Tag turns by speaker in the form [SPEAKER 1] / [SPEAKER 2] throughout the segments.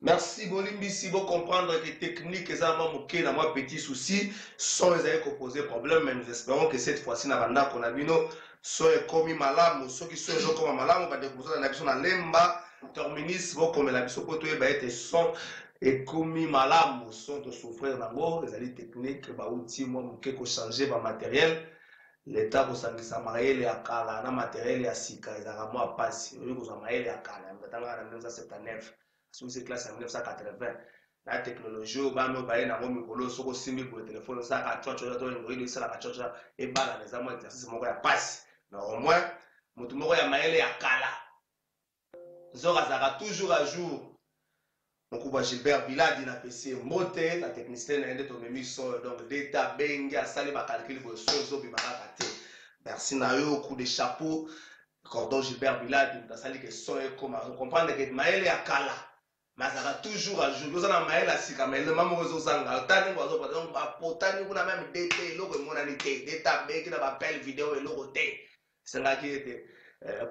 [SPEAKER 1] Merci Bolimbi, si vous comprendre que les techniques, ça m'a moqué dans moi petit souci, sans les avoir posé problème, mais nous espérons que cette fois-ci, qu'on a vu nos soit commis malade, ceux qui sont comme malade, on va découvrir dans la mission dans l'emba, terminis, vous comme la mission pour tout être son et commis malade, sont de souffrir d'abord, les alliés techniques, bah outils, moi, quelque changer, bah matériel. L'État vous savez ça maël ya kala na matériel ya sika ezaka mwa pasi oyo kozwa maël ya kala mbetanga na 1979 sous ces classes en 1980 la technologie au bano baye na ngo mikolo soko simbi pour téléphone ça ka chocho to ngoi ça la chocho et bala les amants exercice moko ya pasi mais au moins mutu moko ya maël ya kala zora zaka toujours à jour. Mokuba Gilbert Biladi na PC moté la technicien na ndeto memi so donc data bengi asali ba calcul bo sozo bi bakate. Merci na yo coup de chapeau cordon Gilbert Biladi na sali que so e comme comprendre que maele ya kala mais ça va toujours à jour. Nous na maele asika mais le maman zo sanga tani ngo zo donc ba potani kuna même data logo monalité data bengi na ba belle vidéo et logo té. C'est là qui était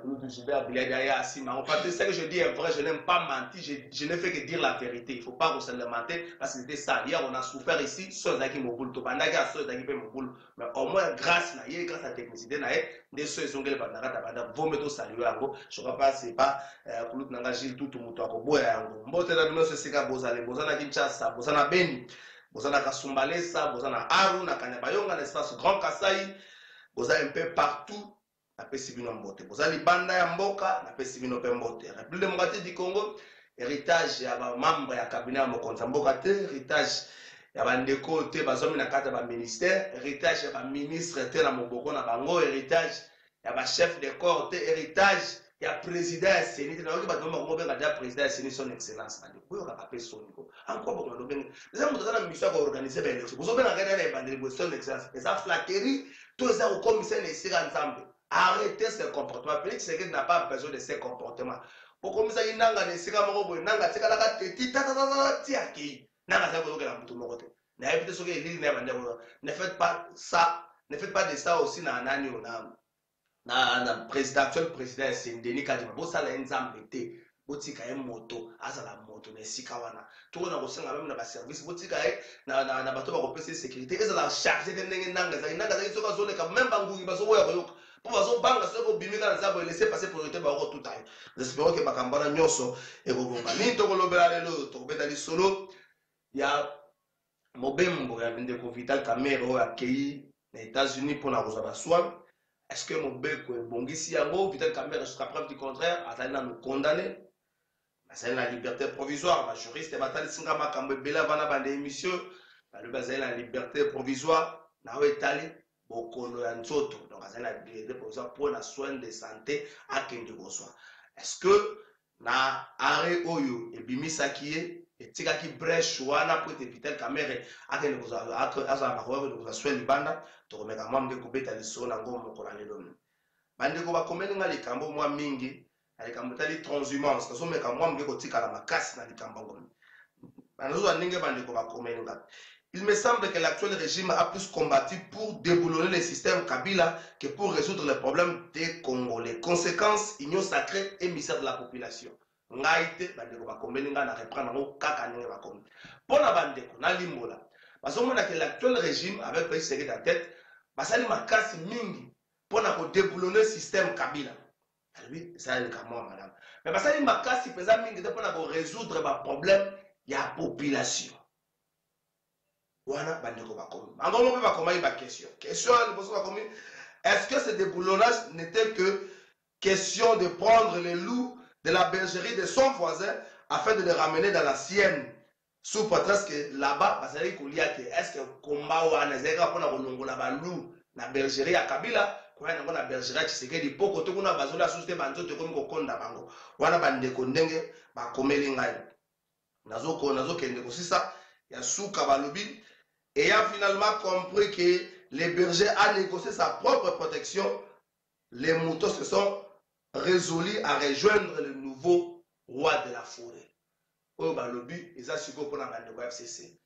[SPEAKER 1] pour nous Gilbert Biladi aya asima. En fait, ce que je dis est vrai, je n'aime pas mentir, je ne fais que dire la vérité. Il ne faut pas qu'on se le mentir parce que c'était ça. Hier, on a souffert ici, ceux qui m'ont boule, ceux qui m'ont boule. Mais au moins, grâce à la technicité, des ceux qui sont les bandara, vous mettez saluer à vous. Je ne crois pas, c'est pas pour nous n'engager tout le monde à Koboya. Mbote na bino c'est que bozale, bozana Kinshasa, bozana Beni, bozana Kasumbalesa, bozana Aru, na Kanyabayonga, l'espace Grand Kasai, bozana un peu partout. Na pesi bino mbote bozali banda ya mboka na pesi bino pe mbote République démocratique du Congo héritage ya ba membre ya cabinet ya mokonza mboka te héritage ya bandeko te bazomi na kata ba ministère héritage ya ba ministre te na moboko na bango héritage ya ba chef de corps te héritage ya président ya sénité na yoki bato ba ngobenga déjà président ya sénité son excellence na ko yoka kapé soniko encore bon no benga les moto na mission ko organiser ba élection bozo benga kana na bandeli son excellence et ça flatterie tout ça au commissaire ne sera ensemble. Arrêtez ce comportement. Félix Tshisekedi n'a pas besoin de ces comportements. Pour comme ça, il n'a pas de ces comportements. Il n'a pas de ces comportements. Ne faites pas ça. Ne faites pas de ça aussi dans le actuel président. C'est une déni kadima. Vous savez, nzambete. Botika e moto, azala moto ne sikawana. Tout le monde a même na service. Botika e na bato ba kopesa sécurité. Ezala chargé de nanga za nanga za isoka zone ka même bangu baso boya koyoka. Pour façon banga soko bimika na zabo laisser passer pour le ba tout taille. J'espère que bakambana nyoso e kobonga. Ni to kolobela lelo to kobeta li solo ya mobembo ya ndeko Vital Kamerhe o akei na États-Unis pour na kozaba soin. Est-ce que mobeko e bongisi yango Vital Kamerhe jusqu'à preuve du contraire atali na nous condamner? C'est la liberté provisoire. Ma juriste est batali singa makambo bela vana bande émission. Le bazali la liberté provisoire. Na wetali bokolo ya nzoto. Donc c'est la liberté provisoire pour la soin de santé à kende goswa. Est-ce que na arrêt oyo et bimisa kié et tika ki brèche wana pour Vital Kamerhe à kende goswa aza makoyo de soin libanda to komeka mwamde kubeta liso na ngomo ko la lelo. Bande ko ba komelinga likambo mwa mingi. Avec un métal transhumance, parce que quand moi, je suis à la macasse dans les cambangons. Il me semble que l'actuel régime a plus combattu pour déboulonner le système Kabila que pour résoudre les problèmes des Congolais. Conséquence, union sacrée et misère de la population. Ngaite, bandeko bakomelinga na reprendre ngo kaka ndenge bakomi. Pona bandeko na limbola. Parce que l'actuel régime avec le Tshisekedi en tête, basali makasi mingi pona ko déboulonner le système Kabila. Oui, ça est comme moi, madame. Mais parce que ma casse, il faisait mingi pour résoudre les problèmes de la population. Voilà, bandeko bakomi. Encore on va comment ma question. Question, est-ce que ce déboulonnage n'était que question de prendre les loups de la bergerie de son voisin afin de les ramener dans la sienne? Sous prétexte que là-bas, parce que est-ce que combat ou anazeka pour la longola balou la bergerie à Kabila? Kwa na bergerie Tshisekedi poko to kuna bazola société banzo to komi kokonda bango wana bandeko ndenge bakomeli ngai nazo kende ko sisa ya suka balobi et a finalement compris que les bergers a négocié sa propre protection. Les moutons se sont résolus à rejoindre le nouveau roi de la forêt. oyo balobi eza sikoyo mpona bandeko ya FCC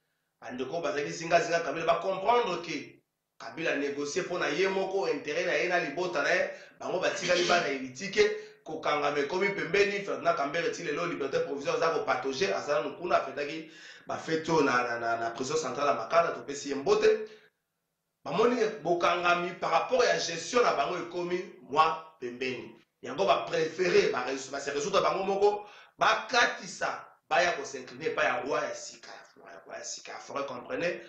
[SPEAKER 1] bandeko bazalaki zingazinga Kabila bacomprendre ke Kabila négocier mpona ye moko intérêt na ye na libota na ye bango batikali bana elitike kokangama ekomi pembeni Ferdinand Kambere ti lelo liberté provisoire aza kopatoge azala nokuna afetaki bafeti oyo na prison centrale ya Makala topesi ye mbote bamoni bokangami par rapport ya gestion na bango ekomi mwa pembeni yango bapréféré base résoudre bango moko bakatisa baya kosincline epai ya roi ya sika ya forêt comprenez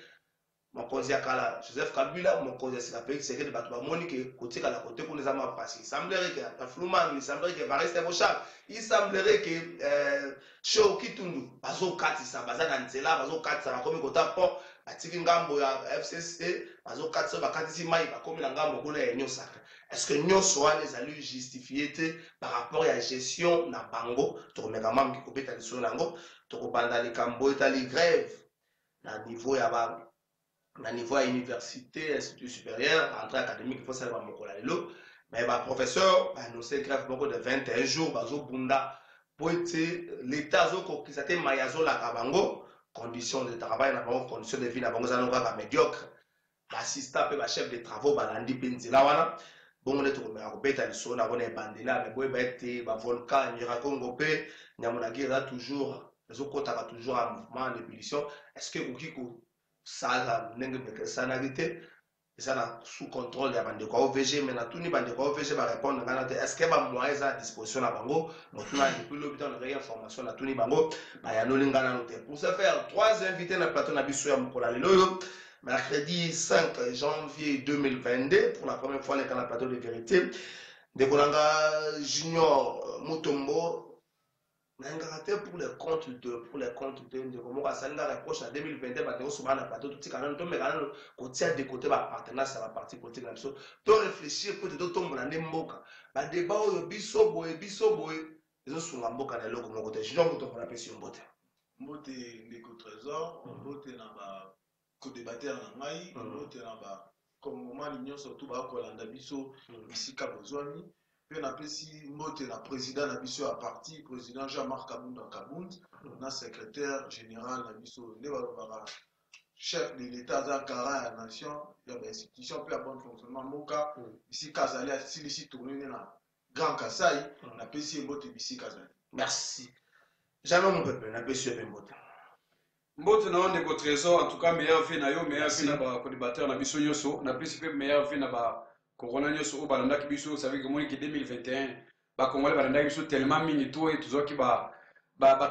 [SPEAKER 1] mokonzi ya kala Joseph Kabila mokonzi ya sika Félix Tshisekedi bato bamoni ke kotikala kote kuna eza mapasi il semblerait que Flumani il semblerait que Evariste Bochak il semblerait que Show Kitundu bazokatisa baza na nzela bazokatisa bakomi kota mpo batiki ngambo ya FCC bazokatisa bakatisi mai bakomi na ngambo kuna ya nyonso est-ce que nyonso wana ezali justifié te par rapport ya gestion na bango tokomeka mamki kobeta lisolo nango tokobanda likambo etali grève na niveau ya université, institut supérieur, entrée académique, il faut savoir mokola lelo. Mais bah professeur, bah nous c'est grève beaucoup de 21 jours, bazo bunda pour l'état zoko qui s'était mayazo la kabango, conditions de travail na bango, conditions de vie na bango zanonga médiocre. L'assistant pe ba chef de travaux ba landi penzela wana. Bon on est tout mais beta le son na bona bandela mais boy bete ba volcan ni rakongo pe nyamuna gira toujours, les kota toujours en mouvement d'ébullition. Est-ce que ukiko ça ndenge sanalité ça sous contrôle ya bandeko OVG mais na tuni bandeko OVG va répondre ngana te est-ce que ba moyens à disposition na bango motuna depuis l'hôpital on a information na tuni bango ba ya nolingana note pour ce faire trois invités na plateau na biso ya mokola lelo mercredi 5 janvier 2022 pour la première fois dans le plateau de vérité Ndekolanga Junior Mutombo pour les comptes de comment ça nous rapproche en 2022 parce que sur la plateau tout quand même mais quand on tient de côté ba partenariat à la partie politique là so to réfléchir pour de tomber na mboka ba débat au biso boy les autres sur la mboka na loko mon côté je dois muto pour la pression mbote
[SPEAKER 2] ndeko trésor mbote na ba co-débatteur na ngai mbote na ba comme moment l'union surtout ba kolanda biso bisika bozwani. On a pesi mbote na président na biso à parti président Jean-Marc Kabunda Kabund na secrétaire général na biso ne balobaka chef de l'état za kara ya nation ya ba institution pe bon fonctionnement moka ici Kazali a silisi tourner na Grand Kasai na pesi mbote bisi Kazali.
[SPEAKER 1] Merci. Jamais mon peuple na pesi mbote.
[SPEAKER 3] Mbote na onde ko trésor en tout cas meilleur fait na yo meilleur fait na ba co-débatteur na biso nyoso na pesi pe meilleur fait na ba Corona nyoso o balanda biso vous savez que moi qui 2021 ba congolais balanda biso tellement mingi to et toujours ki ba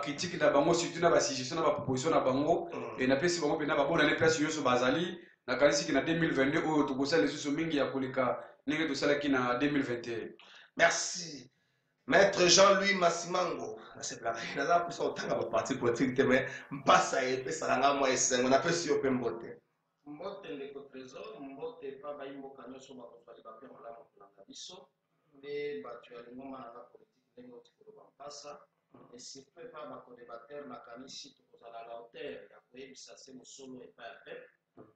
[SPEAKER 3] critique na bango surtout na ba suggestion na ba proposition na bango et na pesi bango pena ba bona ne place nyoso bazali na kalisi ki na 2022 o to kosala lisusu mingi ya koleka ndenge to sala ki na 2021.
[SPEAKER 1] Merci Maître Jean-Louis Massimango c'est plat na za pour ça otanga ba parti politique mais mpasa e pesa nga moi esengo na pesi yo pe mbote
[SPEAKER 4] mbote ndeko trésor mbote pa bayimboka nyonso bakozali bape malamu kolanda biso nde bato ya lingoma na politique ndenge oti koloba mpasa et surtout pa bakodebatere nakanisi tokozala na hauteur ya koyebisa se mosolo epai ya pepe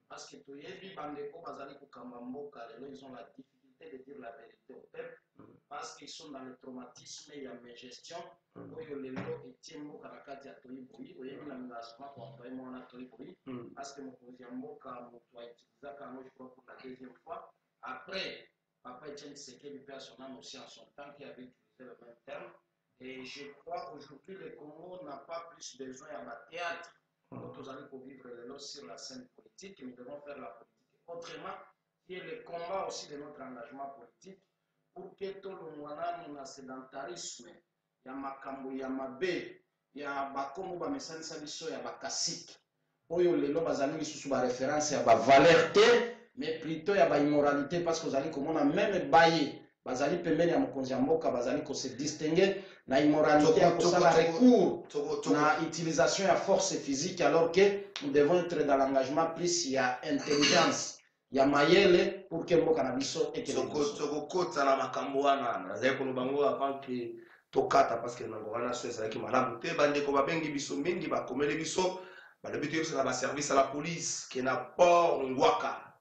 [SPEAKER 4] parce que toyebi bandeko bazali kokamba mboka lelo ils ont la difficulté de dire la vérité au peuple parce qu'ils sont dans le traumatisme ya gestion oyo lelo etie mboka na kati ya toyiboyi oyebi na engagement koemploye mwana toyiboyi parce que mokonzi ya mboka moto autilisaka yango je crois pour la deuxième fois après papa Etienne Tshisekedi perd son âme aussi en son temps qui avait utilisé le même terme et je crois aujourd'hui le Congo n'a pas plus besoin d'un théâtre pour nous aller pour vivre lelo sur la scène politique nous devons faire la politique autrement qui est le combat aussi de notre engagement politique pour que tout le monde na sédentarisme ya makambo ya mabe ya bakombo ba mesanisa biso ya bakasiki oyo lelo bazali lisusu ba référence ya ba valeur te mais plutôt ya ba immoralité parce que bazali komona même baye bazali pembeni ya mokonzi ya mboka bazali ko se distinguer na immoralité ya kosala recours na utilisation ya force physique alors que nous devons être dans l'engagement plus ya intelligence ya mayele pour que mboka na biso
[SPEAKER 1] ekokota na makambo wana nazali koloba bango avant que tokata parce que nango wana so ezalaki malamu te bandeko babengi biso mingi bakomeli biso balobi toyebisa na baservice à la police ke na port ngwaka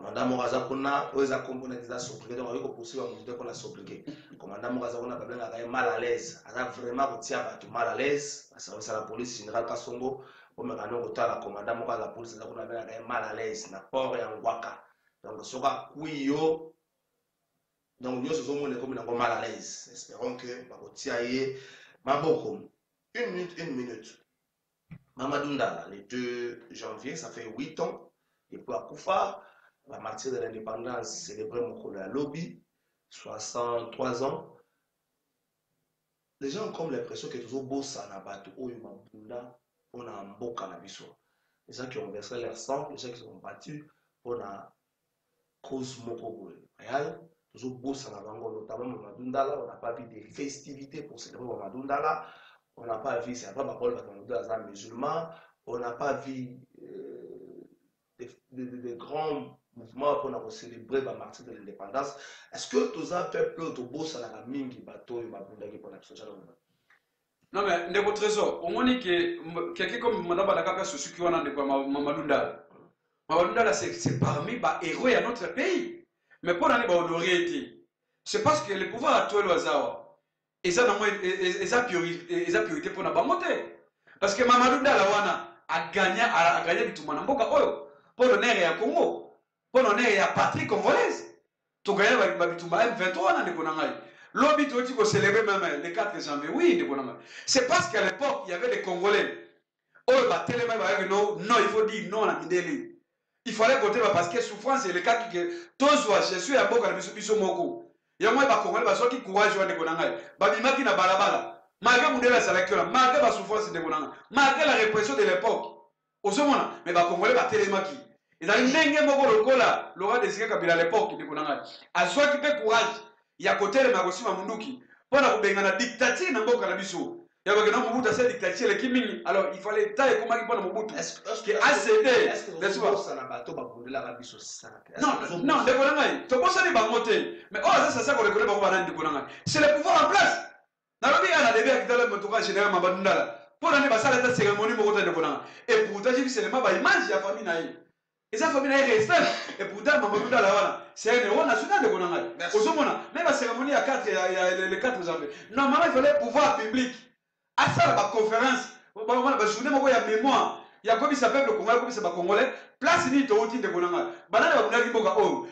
[SPEAKER 1] commandant Moraza Pona, eux a composé des sobriquets, donc avec poursuivre mon pour la sobriquet. Commandant Moraza Pona, il mal à l'aise. Il a vraiment retiré mal à l'aise. C'est la police générale Kassongo. Pour me rendre compte, la commandant Moraza la police, il a mal à l'aise. N'a pas rien en Waka. Donc, ce sera Kuyo. Donc, nous sommes comme mal à l'aise. Espérons que Bakotiaye, Maboko. Une minute. Mamadou Ndala, le 2 janvier, ça fait 8 ans. Et pour Akoufa, la martyre de l'indépendance, célébré mon à Lobby, 63 ans. Les gens ont comme l'impression que toujours beau ça n'a pas tout. On a un beau cannabis. Les gens qui ont versé leur sang, les gens qui sont battus, on a cause moko réel. Toujours beau ça n'a pas, notamment Mamadou Ndala. On n'a pas vu des festivités pour célébrer Mamadou Ndala. On n'a pas vu, c'est après ma parole de musulman, on n'a pas vu des grands mouvements pour célébrer la martyre de l'indépendance. Est-ce que tout ça fait plus de beau ça n'a mingi bateau et babundagi pour la société?
[SPEAKER 3] Non mais ndeko trésor, au moins que quelqu'un comme Madame Badaka se suit qui en a de quoi Mamadou Ndala. Mamadou Ndala c'est parmi les héros à notre pays. Mais pour l'année honoré, c'est parce que le pouvoir a tout le hasard. Et ça, priorité pour la monter. Parce que Mamadou Ndala a gagné tout le monde. Pour l'honneur et à Congo. Pour l'honneur et à patrie congolaise. Tu gagnes M23. L'obit aussi célébrer même le 4 janvier. Oui, c'est parce qu'à l'époque, il y avait des Congolais. Non, il faut dire non à Mindeli. Il fallait compter parce que souffrance, c'est le cas que tous je suis à Boka, je suis Moko. Il y a moins de Congolais qui courage de Konangai. Babimaki na balabala. Malgré Moudela Salakiola, malgré la souffrance de Konangai, malgré la répression de l'époque. Au second, mais les Congolais va télémaki. Ils ont une moko lokola, l'aura décidé Kabila à l'époque de Konangai. À soit qui fait courage, il y a côté de Magosi Mamunduki. Pendant que la dictature n'a pas de biso. Il y avait un Mobutu à cette dictature, le Kiming. Alors il fallait tailler comme il parle Mobutu.
[SPEAKER 1] Est-ce
[SPEAKER 3] que ACD,
[SPEAKER 1] ça n'a pas de la biso?
[SPEAKER 3] Non, de Konangai. Tu penses à les bamoter. Mais oh, ça, c'est ça qu'on reconnaît par Konangai de Konangai. C'est le pouvoir en place. Dans le pays, on a des biens qui dans le motoka général Mamadou Ndala. Pour l'année, ça a été cérémonie de Konangai. Et pourtant, j'ai vu c'est le maba, il mange la famille naïe. Et sa famille est restée. Et pourtant, Mamadou Ndala, c'est un héros national de Konangai. Même la cérémonie à 4 janvier. Normalement, il fallait pouvoir public. À ça, la conférence, je vous dis, il y a mémoire. Il y a comme il s'appelle le Congolais, comme il s'appelle Congolais, place ni Touti de Konangai.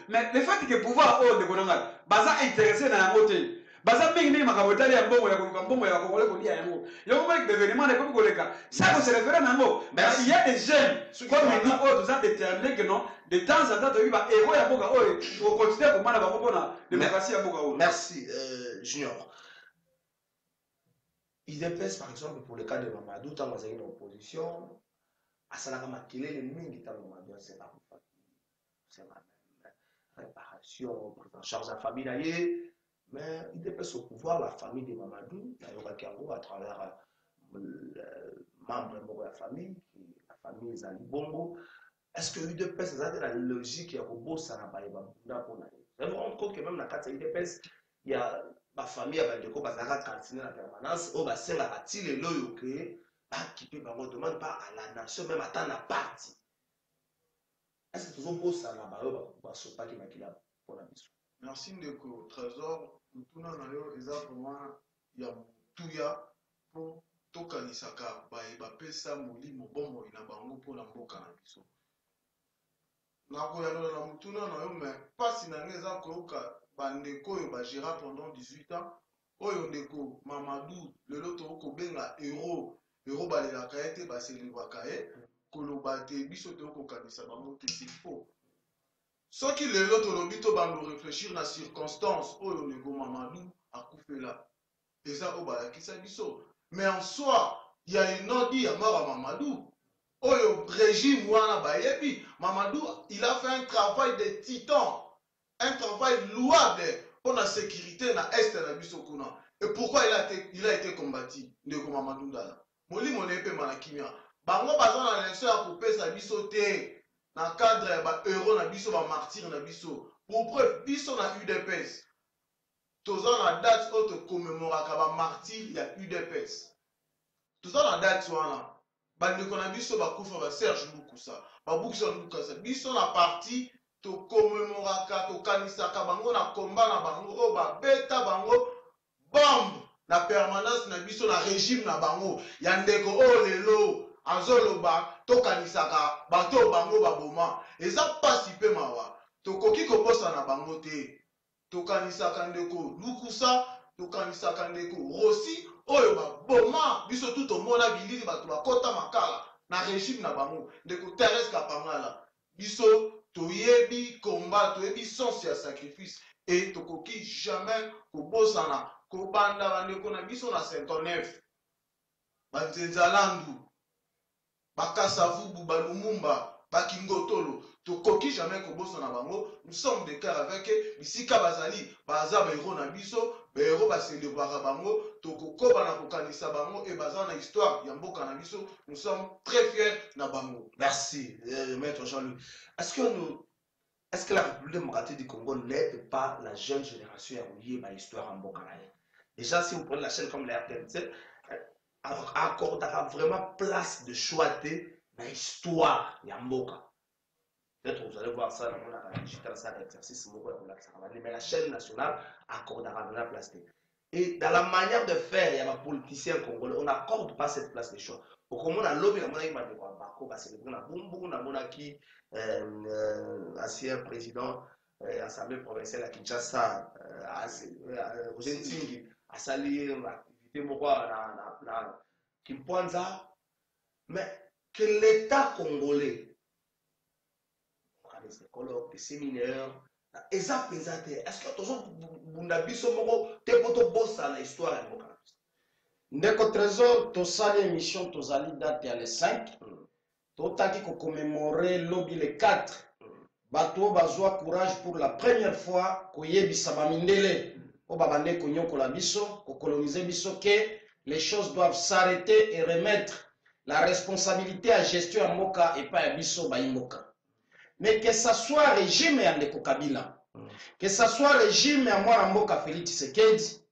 [SPEAKER 3] Mais le fait que pouvoir de Konangai, Baza intéressé dans la montée. Baza Mingni Makabotali à Bongo, il y a Congolais qui dit à Yango. Il y a des événements de Kongoleka. Ça, c'est référé à Yango. Mais il y a des jeunes, comme nous, nous avons déterminé que non, de temps en temps, il y a des héros à Bongo, pour continuer pour moi, la démocratie à Bongo.
[SPEAKER 1] Merci, Junior. IDPS, par exemple, pour le cas de Mamadou, tant que vous opposition, à Salakama, quel est le mingi de Mamadou? C'est la réparation, prise en charge de la famille d'ailleurs. Mais IDPS au pouvoir, la famille de Mamadou, à travers le membre de la famille Zali Bongo. Est-ce que l'IDPS a la logique qui est au beau Sanabaya pour nous? Vous vous rendez compte que même dans la carte IDPS, il y a ma famille a des copains qui ont continué la permanence, on va se la bâtir l'eau qui peut me demander pas à la nation, même à tant la partie. Est-ce que toujours beau ça n'a pas se pas qui m'a quitté pour la mission?
[SPEAKER 2] Merci Ndeko Trésor. Nous tournons dans le exactement il y a tout ya pour tokanisaka ba pesa molimo bombo ina bango pour la mboka na biso. Na ko ya na mutuna na yo mais pasi na ngeza ko ka bandeko yo ba gérera pendant 18 ans. Oyo ndeko Mamadou le loto ko benga héros balela kaete ba célébrer kae koloba te biso to ko kanisa bango te c'est faux. Ce qui le loto lobito ba nous réfléchir na circonstance oyo ndeko Mamadou a coupé là. Et ça au ba kisa biso. Mais en soi, il y a une autre dit à mort à Mamadou. Oyo régime wana ba yebi Mamadou, il a fait un travail de titan. Un travail louable pour la sécurité dans l'Est de la Bissokuna. Et pourquoi il a été combattu de Mamadou Ndala? Moli monepe manakimia. Bango bazan na leso ya couper sa biso te na cadre ba euro na biso ba martyr na biso. Pour preuve biso na UDPS. Tozan na date autre commémoraka ba martyr ya UDPS. Tozan na date wana. Bandeko na biso ba kufa ba Serge Lukusa. Ba Buksa Lukusa. Biso na parti tokomemoraka tokanisaka bango na komba na bango oyo babeta bango bombe na permanence na biso na régime na bango ya ndeko oyo lelo azoloba tokanisaka bato oyo bango baboma eza mpasi mpe mawa tokoki kobosana bango te tokanisaka ndeko lukusa tokanisaka ndeko rosi oyo baboma biso tu tomona bilili bato bakota makala na régime na bango ndeko Thérèse Kapangala biso toyebi komba toyebi sens ya sacrifice et tokoki jamais kobosana kobanda bandeko na biso na 59 banzenzalandu bakasavubu balumumba bakingotolo tokoki jamais kobosana bango nous sommes de cœur avec bisika bazali baza bahéros na biso bahéros baselebraka bango tokokoba na kokanisa bango et baza na histoire ya mboka na biso nous sommes très fiers na bango.
[SPEAKER 1] Merci, maître Jean-Louis. Est-ce que la République démocratique du Congo n'aide pas la jeune génération à relier ma histoire en Bokanaï? Déjà, si vous prenez la chaîne comme la RTNC, accordera vraiment place de choix de l'histoire de Mboka. Peut-être vous allez voir ça dans la digital, ça l'exercice, mais la chaîne nationale accordera la place de. Et dans la manière de faire, il y a un politicien congolais, on n'accorde pas cette place de choix. Au Congo, on a lobby, on a dit qu'on va célébrer, on a monarchie, ancien président, assemblée provinciale à Kinshasa, Roger Ntingi, a sali activité à Kimpanza, mais que l'État congolais, des colloques, des séminaires, est-ce que tu as l'histoire de
[SPEAKER 4] Ndeko Trésor, tu as l'émission, tu as date le 5, tu as commémorer lobby le 4. Bato bazwa courage pour la première fois koyebisa bamindele o babande konyoko la biso ko coloniser biso que les choses doivent s'arrêter et remettre la responsabilité à gestion ya mboka et pas ya biso ba mboka. Mais que ça soit régime ya Ndeko Kabila, que ça soit régime ya mwana mboka Félix Tshisekedi,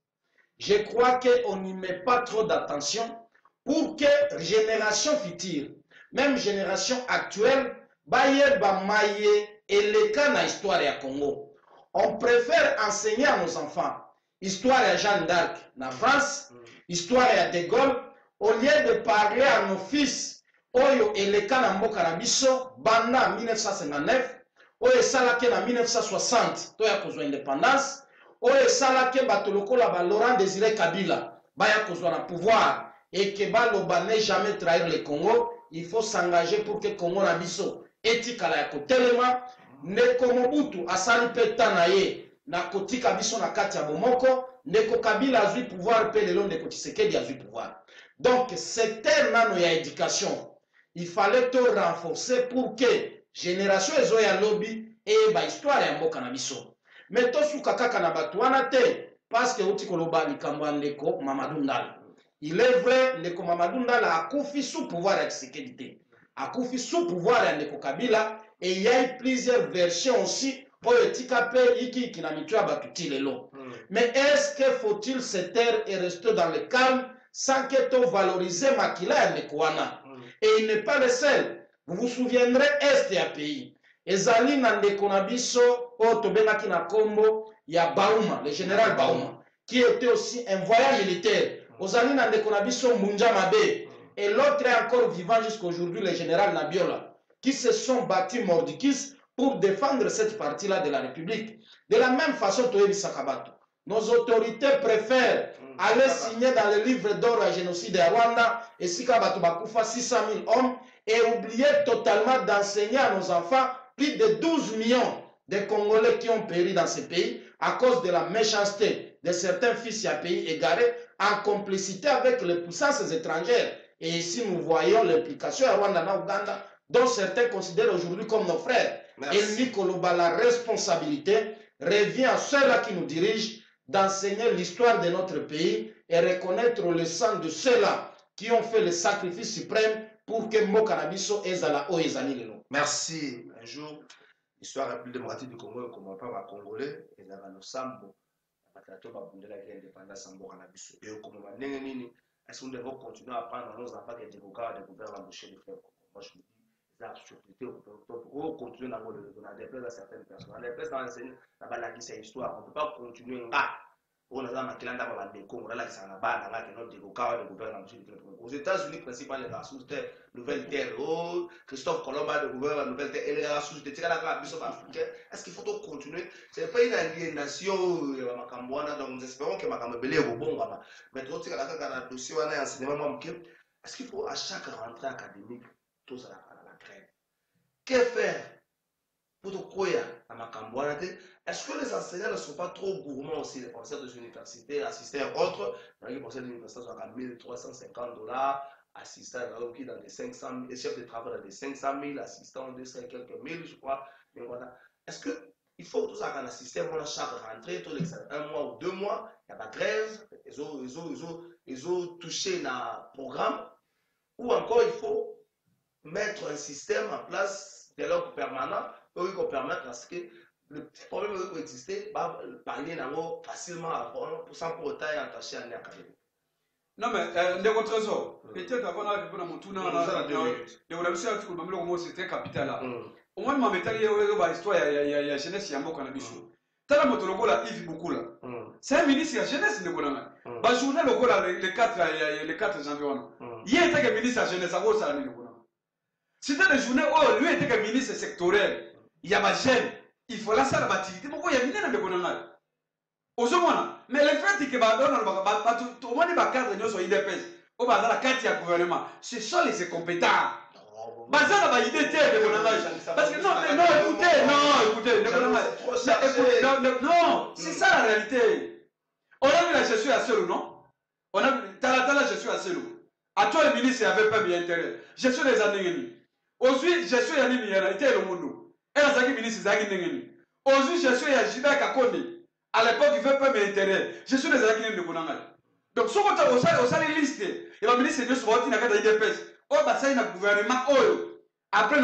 [SPEAKER 4] je crois qu'on n'y met pas trop d'attention pour que génération future, même génération actuelle, baye bamaye et les cas na histoire ya Congo. On préfère enseigner à nos enfants histoire ya Jeanne d'Arc na France, histoire ya De Gaulle, au lieu de parler à nos fils oyo et les cas na mboka na biso banda 1959, oyo esalaki na 1960 to ya kozwa indépendance, oyo esalaki bato lokola ba Laurent Désiré Kabila baya kozwa na pouvoir et que baloba ne jamais trahir le Congo. Il faut s'engager pour que Congo na biso etikala ya kotelema. Ndeko Mobutu asali pe tana ye na kotika biso na kati ya bomoko, Ndeko Kabila azui pouvoir pe lelo Ndeko Tshisekedi azui pouvoir. Donc secteur nano ya éducation il fallait tout renforcer pour que génération ezo ya lobby et ba histoire ya mboka na biso. Mais to suka kaka na batu wana te parce que uti koloba likambo ya Ndeko Mamadou Ndala. Il est vrai Ndeko Mamadou Ndala akufi sous pouvoir ya Tshisekedi te. Akufi sous pouvoir ya Ndeko Kabila. Et il y a eu plusieurs versions aussi pour le Tikape Iki qui n'a mis à Batuti Lelo. Mais est-ce que faut-il se taire et rester dans le calme sans que tu valorises Makila et Nekouana? Et il n'est pas le seul. Vous vous souviendrez, Est ya pays. Ezali Nande Konabiso, Otobenaki na Kombo, il y a Baouma, le général Baouma, qui était aussi un voyage militaire. Ozali Nande Konabiso Munja Mabe. Et l'autre est encore vivant jusqu'à aujourd'hui, le général Nabiola, qui se sont battus mordicus pour défendre cette partie-là de la République. De la même façon, nos autorités préfèrent aller signer dans le livre d'or à génocide à Rwanda et Sikabato Bakoufa 600 000 hommes et oublier totalement d'enseigner à nos enfants plus de 12 millions de Congolais qui ont péri dans ce pays à cause de la méchanceté de certains fils à pays égarés en complicité avec les puissances étrangères. Et ici, nous voyons l'implication à Rwanda et Ouganda, dont certains considèrent aujourd'hui comme nos frères.
[SPEAKER 1] Merci.
[SPEAKER 4] Et Nikoloba, la responsabilité revient à ceux-là qui nous dirigent d'enseigner l'histoire de notre pays et reconnaître le sang de ceux-là qui ont fait le sacrifice suprême pour que Mokanabiso Ezala O Ezali Lelo.
[SPEAKER 1] Merci. Un jour, l'histoire la plus démocratique du Congo ne commence pas par Congolais, et là, nous sommes l'indépendance en Mokanabiso. Et comme on va est-ce que nous devons continuer à apprendre à nos enfants qui ont découvert l'embaucher de frères? Moi, je me dis, l'absurdité pour continuer dans la déplaise à certaines personnes. La déplaise dans la histoire, on ne peut pas continuer. On a ma cliente dans le déco, on a la sanaba, on a notre décoca de gouvernement. Aux États-Unis, principalement, la sous terre, nouvelle terre, Christophe Colomb a découvert la nouvelle terre, et la sous terre, la bishop africaine. Est-ce qu'il faut continuer? Ce n'est pas une aliénation, donc nous espérons que ma belé est bon. Mais tout ce qu'il y a un dossier, on a enseignement. Est-ce qu'il faut à chaque rentrée académique, tout ça, la grève? Que faire pour quoi à ma camboine? Est-ce que les enseignants ne sont pas trop gourmands aussi, les professeurs des universités, assistants et autres? Les professeurs de l'université sont à $1 350, assistants dans des 500 000, les chefs de travail dans des 500 000, assistants 200 et quelques mille, je crois. Est-ce qu'il faut tout ça qu'un assistant, à chaque rentrée, tous les 1 mois ou 2 mois, il y a pas de grève, ils ont touché dans le programme, ou encore il faut mettre un système en place, dialogue permanent, pour qu'on permette à ce que le petit problème qui peut exister, va parler facilement sans pour autant y attacher à l'académie.
[SPEAKER 3] Non, mais le trésor, peut-être avant de répondre à mon tour, c'était capital là. Au moins, il y a une histoire, il y a jeunesse, il y a un mot qu'on a vu. Tala motologo la Yves beaucoup là. C'est un ministre, il y a jeunesse de Bonanga. Bah, journée logo là, les 4 janvier. Il était que ministre à jeunesse, à gauche, ça a mis le Bonanga. C'était des journées où lui était que ministre sectoriel. Il y a ma gêne. Il faut la salle d'activité. Pourquoi il y a une énorme de Bonanga? Mais le fait que tout le monde va cadre de IDPS, au bazar la carte du gouvernement, ce sont les compétents. Bazar va idée de Bonanga. Parce que non, c'est ça la réalité. On a vu la gestion à Selou, non? On a vu la gestion à Selou. À toi, le ministre n'avait pas bien intérêt. Gestion des années. Aujourd'hui, gestion des années, il y a été le monde. Et la Zaki ministre Zaki Nengeni. Aujourd'hui, gestion des Jiba Kakonde. À l'époque, il ne fait pas bien intérêt. Gestion des années de Bonanga. Donc, si on a les listes, il va ministre de Soroti dans la IDPS. Oh, bah ça, il y a un gouvernement. Après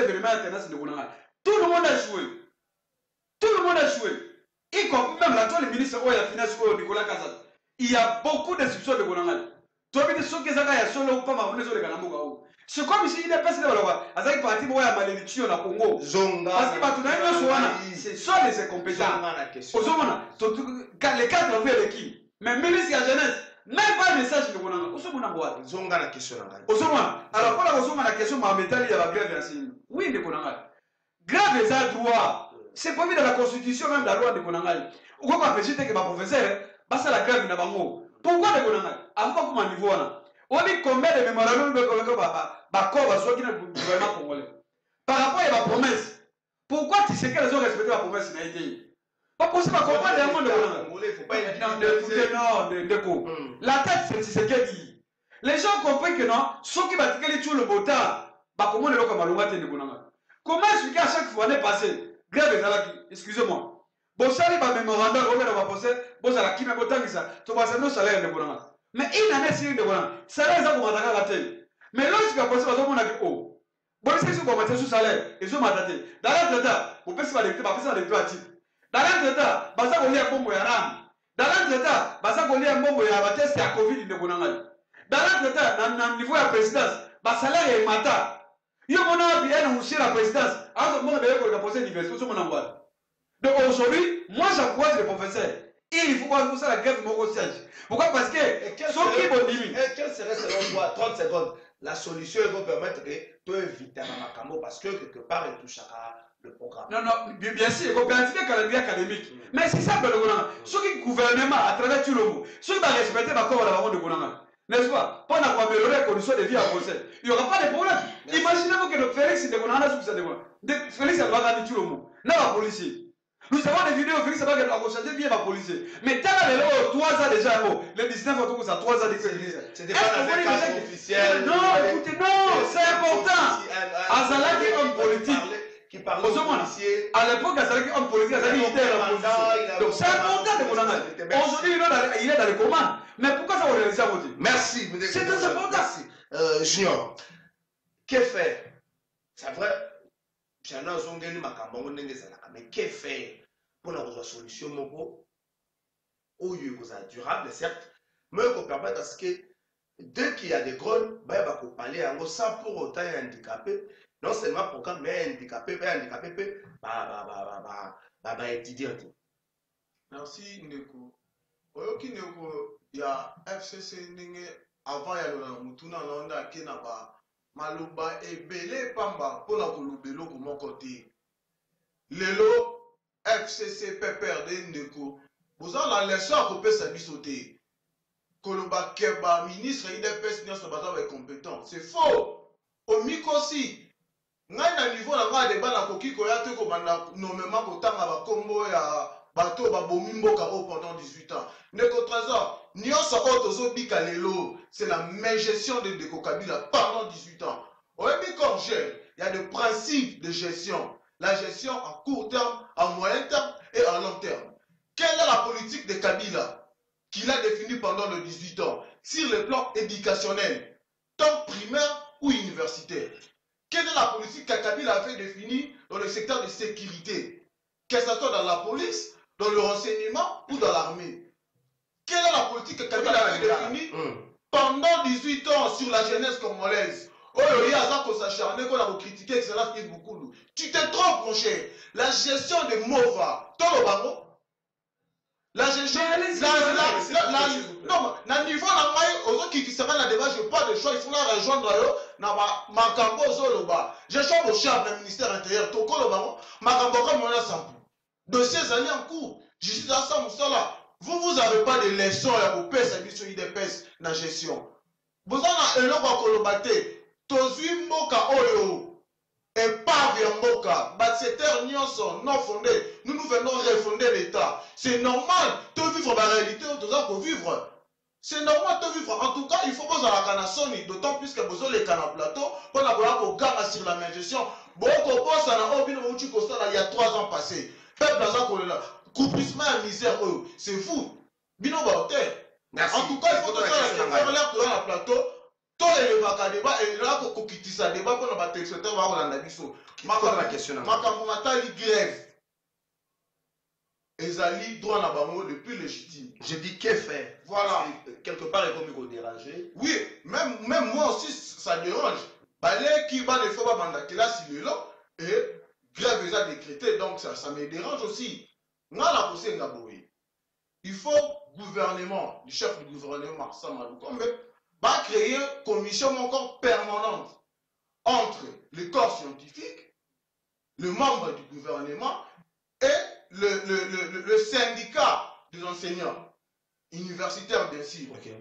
[SPEAKER 3] l'événement international de Bonanga. Tout le monde a joué. Tout le monde a joué. Y compris même là, toi, le ministre de la Finance, Nicolas Kazan. Il y a beaucoup d'institutions de Bonanga. Toi, tu sais que ça a solo ou pas ma bonne zone de Ganamuga. C'est comme si il est passé dans le roi. Azaki parti pour la malédiction au Congo. Parce que c'est ça les compétents. Les cadres ont fait qui? Mais ministre de la jeunesse, même pas de message de Bonanga. Où sont les
[SPEAKER 1] Zonga la question.
[SPEAKER 3] Alors, pour la question, ma métal, il y a la grève. Oui, de Bonanga. Grève les droits. C'est pas vu dans la constitution, même dans la loi de Bonanga. Ou quoi, parce que ma professeur, c'est la grève de Bango. Pourquoi de Bonanga? Avant comment niveau on dit combien de mémorandums de gouvernement congolais. Par rapport à ma promesse, pourquoi tu sais qu'elles ont respecté la promesse n'a été pas possible à comprendre les mots de Bonanga. Non, la tête, c'est ce qu'elle dit. Les gens comprennent que non, ceux qui battent les tout le beau temps, comment les locaux malheureusement de Bonanga. Comment expliquer à chaque fois l'année passée, grève des alaki, excusez-moi. Bon, ça, il va mémorandum, on va passer, bon, ça la qui m'a botan, ça, tu vas savoir le salaire de Bonanga. Mais une année, c'est une de Bonanga. Salaire, ça, vous m'attendez à la télé. Mais lorsqu'il va passer, on a dit, oh, bon, c'est ce qu'on va sous salaire, ils ont m'attendé. Dans l'entretien, vous pouvez se faire des deux à titre. Dans l'entretien, ça, on lit un bon moyen. Dans l'entretien, ça, on lit un bon moyen, c'est à Covid de Bonanga. Dans l'entretien, dans le niveau de la présidence, salaire est matin. Il y a un bien aussi la présidence. Alors, tout le monde va poser l'université, tout le monde en. Donc aujourd'hui, moi j'encourage les professeurs. Il faut pas pousser la grève de mon siège. Pourquoi? Parce que ceux qui vont dire.
[SPEAKER 1] Quelle serait selon toi, 30 secondes, la solution qui va permettre de éviter un Macambo parce que quelque part il touchera le programme?
[SPEAKER 3] Non, bien sûr, il faut planifier le calendrier académique. Mais c'est ça le gouvernement. Ceux qui gouvernement à travers tout le monde, ceux qui vont respecter ma corps à la de gouvernement. N'est-ce pas? Pour améliorer les conditions de vie à Bruxelles. Il n'y aura pas de problème. Imaginez-vous que le Félix de Gonana sous cette demande. Félix va gagner tout le monde. Non, la policier. Nous avons des vidéos, Félix va gagner bien ma policier. Mais tant que les 3 ans déjà, les 19 ans, ça 3 ans d'école.
[SPEAKER 1] C'était pas la carte officielle.
[SPEAKER 3] Non, écoutez, non, c'est important. Azalaki homme politique.
[SPEAKER 1] Qui parlait aux policiers.
[SPEAKER 3] À l'époque, Azalaki homme politique, Azalaki était à la position. Donc c'est important de Gonana. Aujourd'hui, il est dans les commandes. Mais pourquoi ça va réaliser à voter?
[SPEAKER 1] Merci.
[SPEAKER 3] C'est très important.
[SPEAKER 1] Junior, que faire? C'est vrai, j'en ai un son gagné ma campagne, mais que faire pour avoir une solution au lieu que ça durable, certes, mais qu'on permette à ce que dès qu'il y a des drones, il va parler en gros, ça pour autant est handicapé. Non seulement programme, mais handicapé, étudier.
[SPEAKER 2] Merci Ndeko. Oyoki Ndeko, il y a FCC ndenge avant ya lona mutuna londa kena ba maloba ebele pamba pona kolobelo ko mon côté. Lelo FCC PPRD Ndeko. Vous avez la leçon à couper sa bisoté. Koloba Keba, ministre IDPS, n'est pas compétent. C'est faux. Au Mikosi, ngai na niveau na ngai débat na koki ko ya te ko banda nommément ko tanga ba kombo ya bato ba bomimboka pendant 18 ans. Ndeko Trésor, nyonso ko tozo bika lelo, c'est la gestion de Ndeko Kabila pendant 18 ans. Au Mikorgel, il y a des principes de gestion. La gestion à court terme, à moyen terme et à long terme. Quelle est la politique de Kabila qu'il a définie pendant les 18 ans sur le plan éducationnel, tant primaire ou universitaire? Quelle est la politique que Kabila avait définie dans le secteur de sécurité, que ce soit dans la police, dans le renseignement ou dans l'armée? Quelle est la politique que Kabila avait définie pendant 18 ans sur la jeunesse congolaise? Oh, il y a ça qu'on s'acharne, qu'on a critiqué, etc. Tu te trompes, mon cher. La gestion de MOVA, dans le bango, la gestion, non, na niveau na mai, aux qui sera na débat, je pas de choix, il faut la rejoindre na makambo zoloba. Je suis au chef du ministère intérieur, toko le bango, makambo comme on a sampu. Dossiers années en cours, justice à ça moussala. Vous avez pas de leçons à vous payer service sur IDPS na gestion. Vous en avez un autre à colombater. Tozui mboka oyo. Et pas via Mboka, secteur non fondé, nous venons refonder l'État. C'est normal de vivre la réalité où nous avons vivre. C'est normal de vivre. En tout cas, il faut poser la canasoni, d'autant plus que vous avez les canaux plateau, pour avoir un gamme sur la même gestion. Beaucoup pensent à la Obino il y a 3 ans passés. Peuple là, couplissement à misère, c'est fou. Bino Baote. En tout cas, il faut faire l'air dans la plateau. Tout le débat et là pour quitter ça débat pour notre téléspectateur va Rolanda Bisso.
[SPEAKER 1] La question.
[SPEAKER 2] Makambo matali grève. Ezali droit na bango le plus légitime.
[SPEAKER 1] Je dis que faire.
[SPEAKER 2] Voilà.
[SPEAKER 1] Quelque part il faut me déranger.
[SPEAKER 2] Oui, même moi aussi ça dérange. Balé qui va le faire banda classe il est là et grève est décrété donc ça me dérange aussi. Moi la posé ngaboui. Il faut gouvernement, le chef du gouvernement Samadou Kombe va créer une commission encore permanente entre le corps scientifique, le membre du gouvernement et le syndicat des enseignants universitaires bien sûr.
[SPEAKER 1] Okay.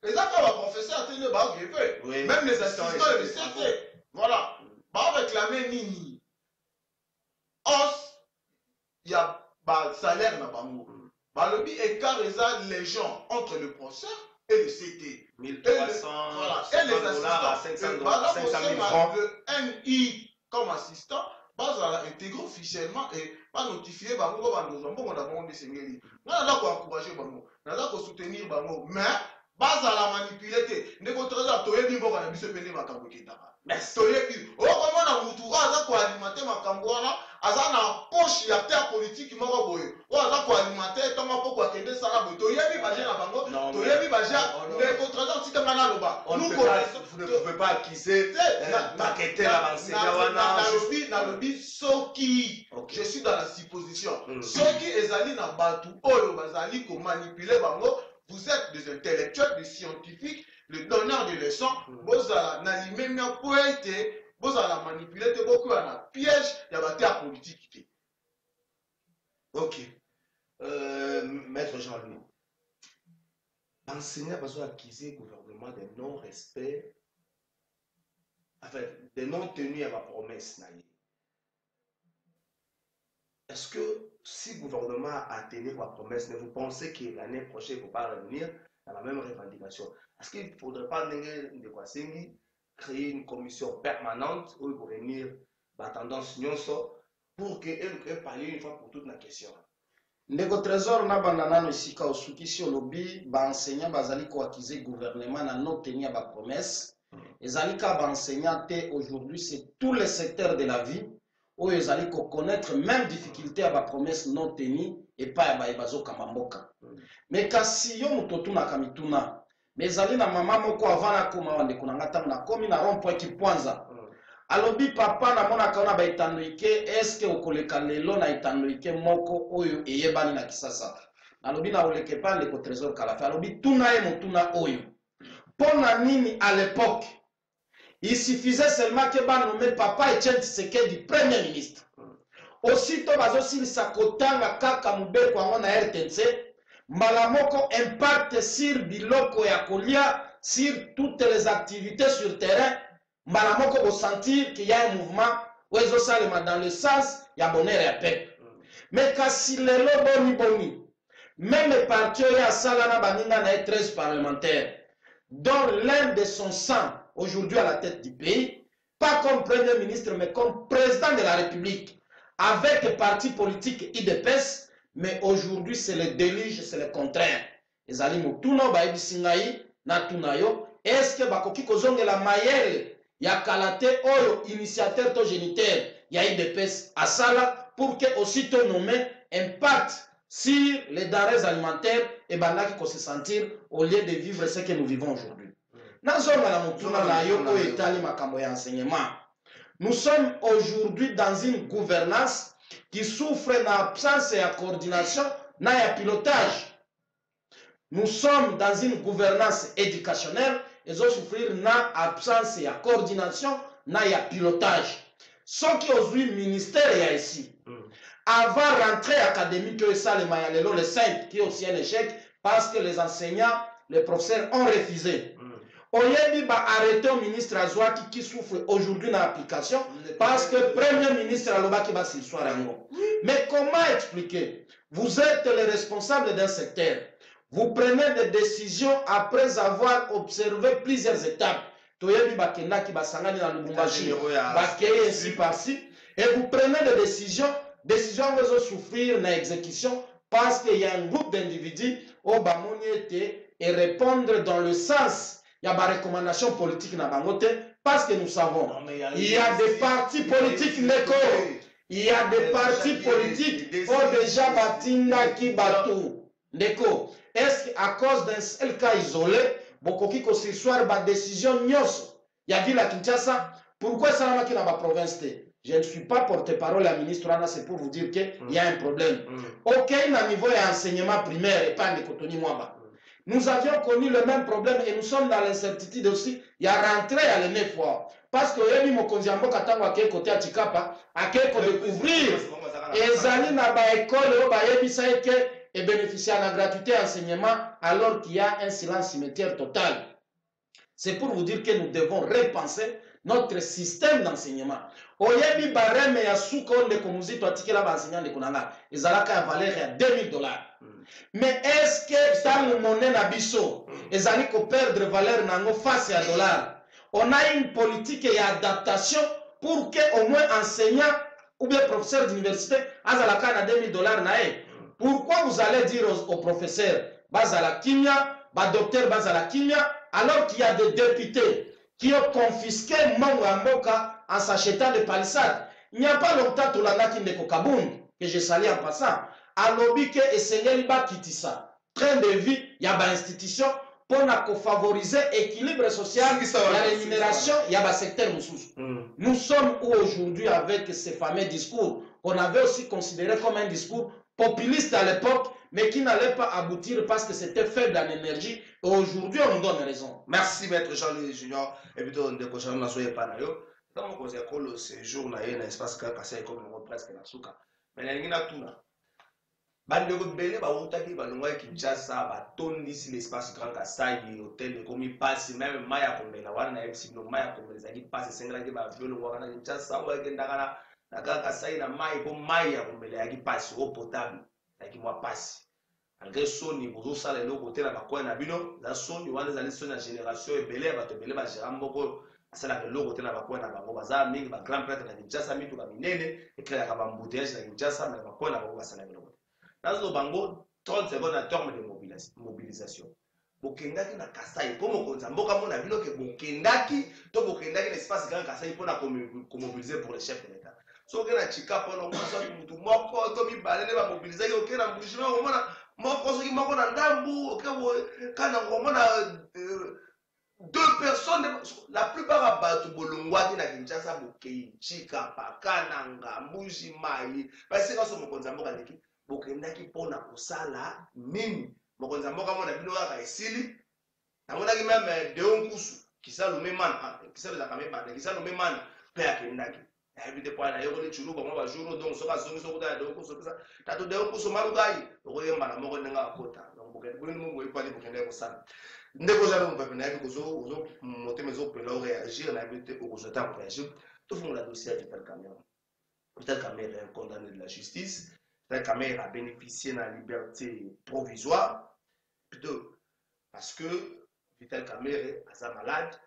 [SPEAKER 2] Les accords va professeur même les assistants et les CT. Voilà. Va réclamer Nini. Il y a un salaire dans Bango. Le but écart les gens entre le professeur et le CT.
[SPEAKER 1] 1300,
[SPEAKER 2] voilà. Et les assistants.
[SPEAKER 1] 500 000 francs.
[SPEAKER 2] Le NI comme assistant, va intégrer officiellement et va notifier Bango, on a encourager Bango, on a soutenir Bango, mais va la manipuler. Ne contre toi, il faut que tu makambo kitaka.
[SPEAKER 1] Merci.
[SPEAKER 2] Comment na mutu aza ko alimenter makambo wana aza na poche ya terre politique moko boye. O aza ko alimenter tanga poko akende sala boye. To yebi baje na bango, to yebi baje ne contre tika ngana loba.
[SPEAKER 1] Vous ne pouvez pas accuser maqueter la enseignant wana.
[SPEAKER 2] Na lobi soki. Je suis dans la supposition. Soki ezali na batu oyo bazali ko manipuler bango. Vous êtes des intellectuels, des scientifiques, les donneurs de leçons. Vous allez n'alimer pour être, vous allez manipuler beaucoup à la piège de la bataille politique.
[SPEAKER 1] Ok. Maître Jean-Louis, l'enseignant a besoin d'accuser le gouvernement de non-respect, enfin, de non-tenue à la promesse. Est-ce que si le gouvernement a tenu la promesse, vous pensez que l'année prochaine, il ne faut pas revenir dans la même revendication? Est-ce qu'il ne faudrait pas créer une commission permanente où il faut venir la tendance pour qu'elle puisse parler une fois pour toutes la question?
[SPEAKER 4] Ndeko Trésor na banana sika osukisi olobi ba enseignant bazali ko accuser gouvernement na non tenir ba promesse. Ezali ka ba enseignant te aujourd'hui c'est tous les secteurs de la vie où ils allaient connaître même difficulté à la promesse non tenue et pas à bazo kamamboka. Mais kasi yo mutotu na kamituna mais ali na mama moko avant nakoma wande kuna ngata na komi na rond point Kipwanza alobi papa na mona kaona ba itandoike est-ce que okoleka lelo na itandoike moko oyo eyebani na Kisasa alobi na oleke pa le trésor Kalafi alobi tuna ye motuna oyo pona nini à l'époque il suffisait seulement que ba nommer papa Etienne Tshisekedi premier ministre aussitôt bazosilisa kotanga kaka mubeko yango na RTNC mbala moko impact sur biloko ya kolia sur toutes les activités sur terrain mbala moko ressentir qu'il y a un mouvement où ils ont dans le sens ya bonheur ya peuple mais kasi lelo boni même parti ya salana baninga na 13 parlementaires dont l'un de son sang aujourd'hui à la tête du pays pas comme premier ministre mais comme président de la République avec parti politique IDPS mais aujourd'hui c'est le déluge c'est le contraire ezali motuna bayebisingai na tunayo est-ce que bakoki kozongela mayele ya kalate oyo initiateur to géniteur ya IDPS asala pour que aussitôt nommé impact sur les denrées alimentaires et bandaki ko se sentir au lieu de vivre ce que nous vivons aujourd'hui. Nazonga na motuna na yo ko etali makambo ya enseignement. Nous sommes aujourd'hui dans une gouvernance qui souffre d'absence et de coordination et de pilotage. Nous sommes dans une gouvernance éducationnelle et nous souffrir d'absence et de coordination et de pilotage. Ce qui est aujourd'hui le ministère ici. Avant l'entrée académique, le 5 qui est aussi un échec parce que les enseignants, les professeurs ont refusé. Oyebi va arrêter au ministre Azouaki qui souffre aujourd'hui dans l'application parce que le premier ministre Alobaki va s'y soir. Mais comment expliquer? Vous êtes le responsable d'un secteur. Vous prenez des décisions après avoir observé plusieurs étapes. Toyebi Bakenda qui va s'engager dans le Lubumbashi, Bakeye ainsi par-ci. Et vous prenez des décisions vous souffrir dans l'exécution parce qu'il y a un groupe d'individus au Bamoniete et répondre dans le sens. Il y a des recommandations politiques dans Bangote parce que nous savons, il y a des partis politiques Neko. Il y a des partis politiques qui ont déjà Batinda qui batou. Neko. Est-ce qu'à cause d'un seul cas isolé, Bokoki Kosissoir ba décision nyos, il y a vu la Kinshasa, pourquoi ça n'a pas dans la province? Je ne suis pas porte-parole à ministre Anna, c'est pour vous dire qu'il y a un problème. Ok, à niveau d'enseignement primaire et pas de Kotoni Mwaba. Nous avions connu le même problème et nous sommes dans l'incertitude aussi. Il y a rentré à l'année 9 fois. Parce que Yemi Mokonziambo Katango à quel côté à Chikapa, à quel côté découvrir. Et Zali n'a pas école, et bénéficier de la gratuité d'enseignement alors qu'il y a un silence cimetière total. C'est pour vous dire que nous devons repenser notre système d'enseignement. Oyebi barème ya souko de komuzi to atikela ba enseignant de konanga. Ezalaka ya valeur ya $2000. Mais est-ce que dans le monnaie na biso, ezali ko perdre valeur nango face à dollar? On a une politique et adaptation pour que au moins enseignant ou bien professeur d'université azalaka na $2000 nae. Pourquoi vous allez dire aux professeurs bazala kimia, ba docteur bazala kimia alors qu'il y a des députés qui ont confisqué Mboka en s'achetant des palissades? Il n'y a pas longtemps tout l'année qui n'est qu'au Kabound, que je salue en passant. À l'objet que Essengeli Bakitissa, train de vie, il y a des institutions pour favoriser l'équilibre social, la rémunération, il y a des secteurs. Nous sommes où aujourd'hui avec ces fameux discours qu'on avait aussi considéré comme un discours populiste à l'époque, mais qui n'allait pas aboutir parce que c'était faible en énergie. Et aujourd'hui, on nous donne raison.
[SPEAKER 1] Merci, Maître Jean-Louis Junior. Et puis, on ne peut pas soyez pas naïo. Dans mon conseil, le séjour, on a un espace qui est comme presque la souka. Mais il y a tout là. Bandeko Bele, Baoutaki, Balonga, Kinshasa, Batondi, l'espace Grand Kassai, l'hôtel de Komi passe, même Maya Kombela, Wana, MC, no Maya Kombela, qui passe, Senglaki, Baviolo, Wana, Kinshasa, Wakendagana, Naga Kassai, na Maya, Maya Kombela, qui passe, eau potable, qui moi passe. Malgré Sony, vous ça les côté là, Bakoua Nabino, la Sony, Wana, les années la génération, et Belé, Batobele, Bajéramboko, c'est là que l'eau côté là, Bakoua Nabango, Baza, Ming, Grand prêtre, la Kinshasa, Mitou, Kaminene, et que la Kabamboutage, la Kinshasa, mais Bakoua Nabango, Basala, dans le bango, 30 secondes à terme de mobilisation. Bokendaki na Kasai, pour mon compte, Mboka mon avis que Bokendaki, to Bokendaki l'espace grand Kasai pour la mobiliser pour le chef de l'État. So que na Chika pour nous passer tout moko to mi balé va mobiliser au que na mouvement au moins moko so ki moko na ndambu au que kana ngomona deux personnes, la plupart bato bolongwaki na Kinshasa bokei chika pakana ngambuji mai parce que so mokonza mboka leki bokendaki pona kosala nini mokonza mboka mona bino kaka esili namonaki même Deon Kusu kisalo memana kisalo za kameba kisalo memana pe akendaki habite pona yoko ni chulu bango ba jour donc soka zongi sokuta Deon Kusu kisa tato Deon Kusu malugai okoyemba na moko nenga akota donc bokende bino mungu ipali bokende kosala ndeko jalo mpepe na yebi kozo motema ezopela oréagir na yebi te okozota koréagir tofongola dossier ya Vital Kamerhe. Vital Kamerhe est condamné de la justice. Vital Kamerhe a bénéficié de la liberté provisoire plutôt parce que Vital Kamerhe est malade.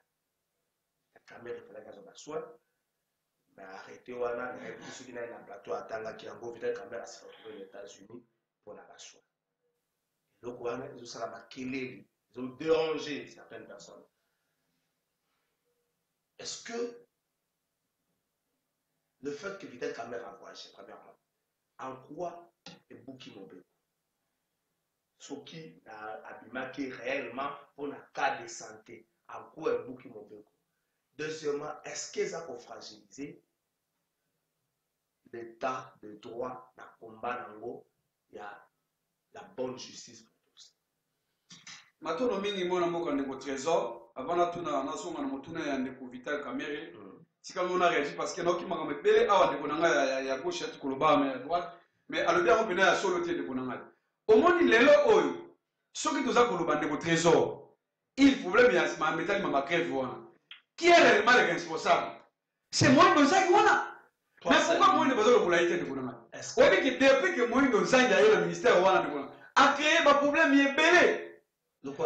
[SPEAKER 1] Vital Kamerhe fallait qu'il ait soin mais arrêté wana na yebi ceux qui na na plateau atanga ki yango Vital Kamerhe s'est retrouvé aux États-Unis pour la soin. Donc wana ils ont ça la keleli. Ils ont dérangé certaines personnes. Est-ce que le fait que Vital Kamerhe a voyagé, premièrement, en quoi est Bouki Mobeko? Ce qui a abîmé réellement pour un cas de santé, en quoi est Bouki Mobeko? Deuxièmement, est-ce qu'ils ont fragilisé l'état de droit dans le combat? Il y a la bonne justice.
[SPEAKER 3] Matono mingi mona moko ndeko trésor avant na tuna na songa na motuna ya ndeko Vital Kamerhe tika mona réagi parce que noki maka mepele awa ndeko nanga ya gauche ya tukoloba mais à droite mais alobi yango pena ya solo te ndeko nanga omoni lelo oyo soki toza koloba ndeko trésor il problème ya ma métal ma grève wana qui est réellement le responsable c'est moi Nzangi wana mais pourquoi moi ne pas le kola ite ndeko nanga obi que depuis que moi Nzangi a eu le ministère wana ndeko nanga a créé ba problème yebele.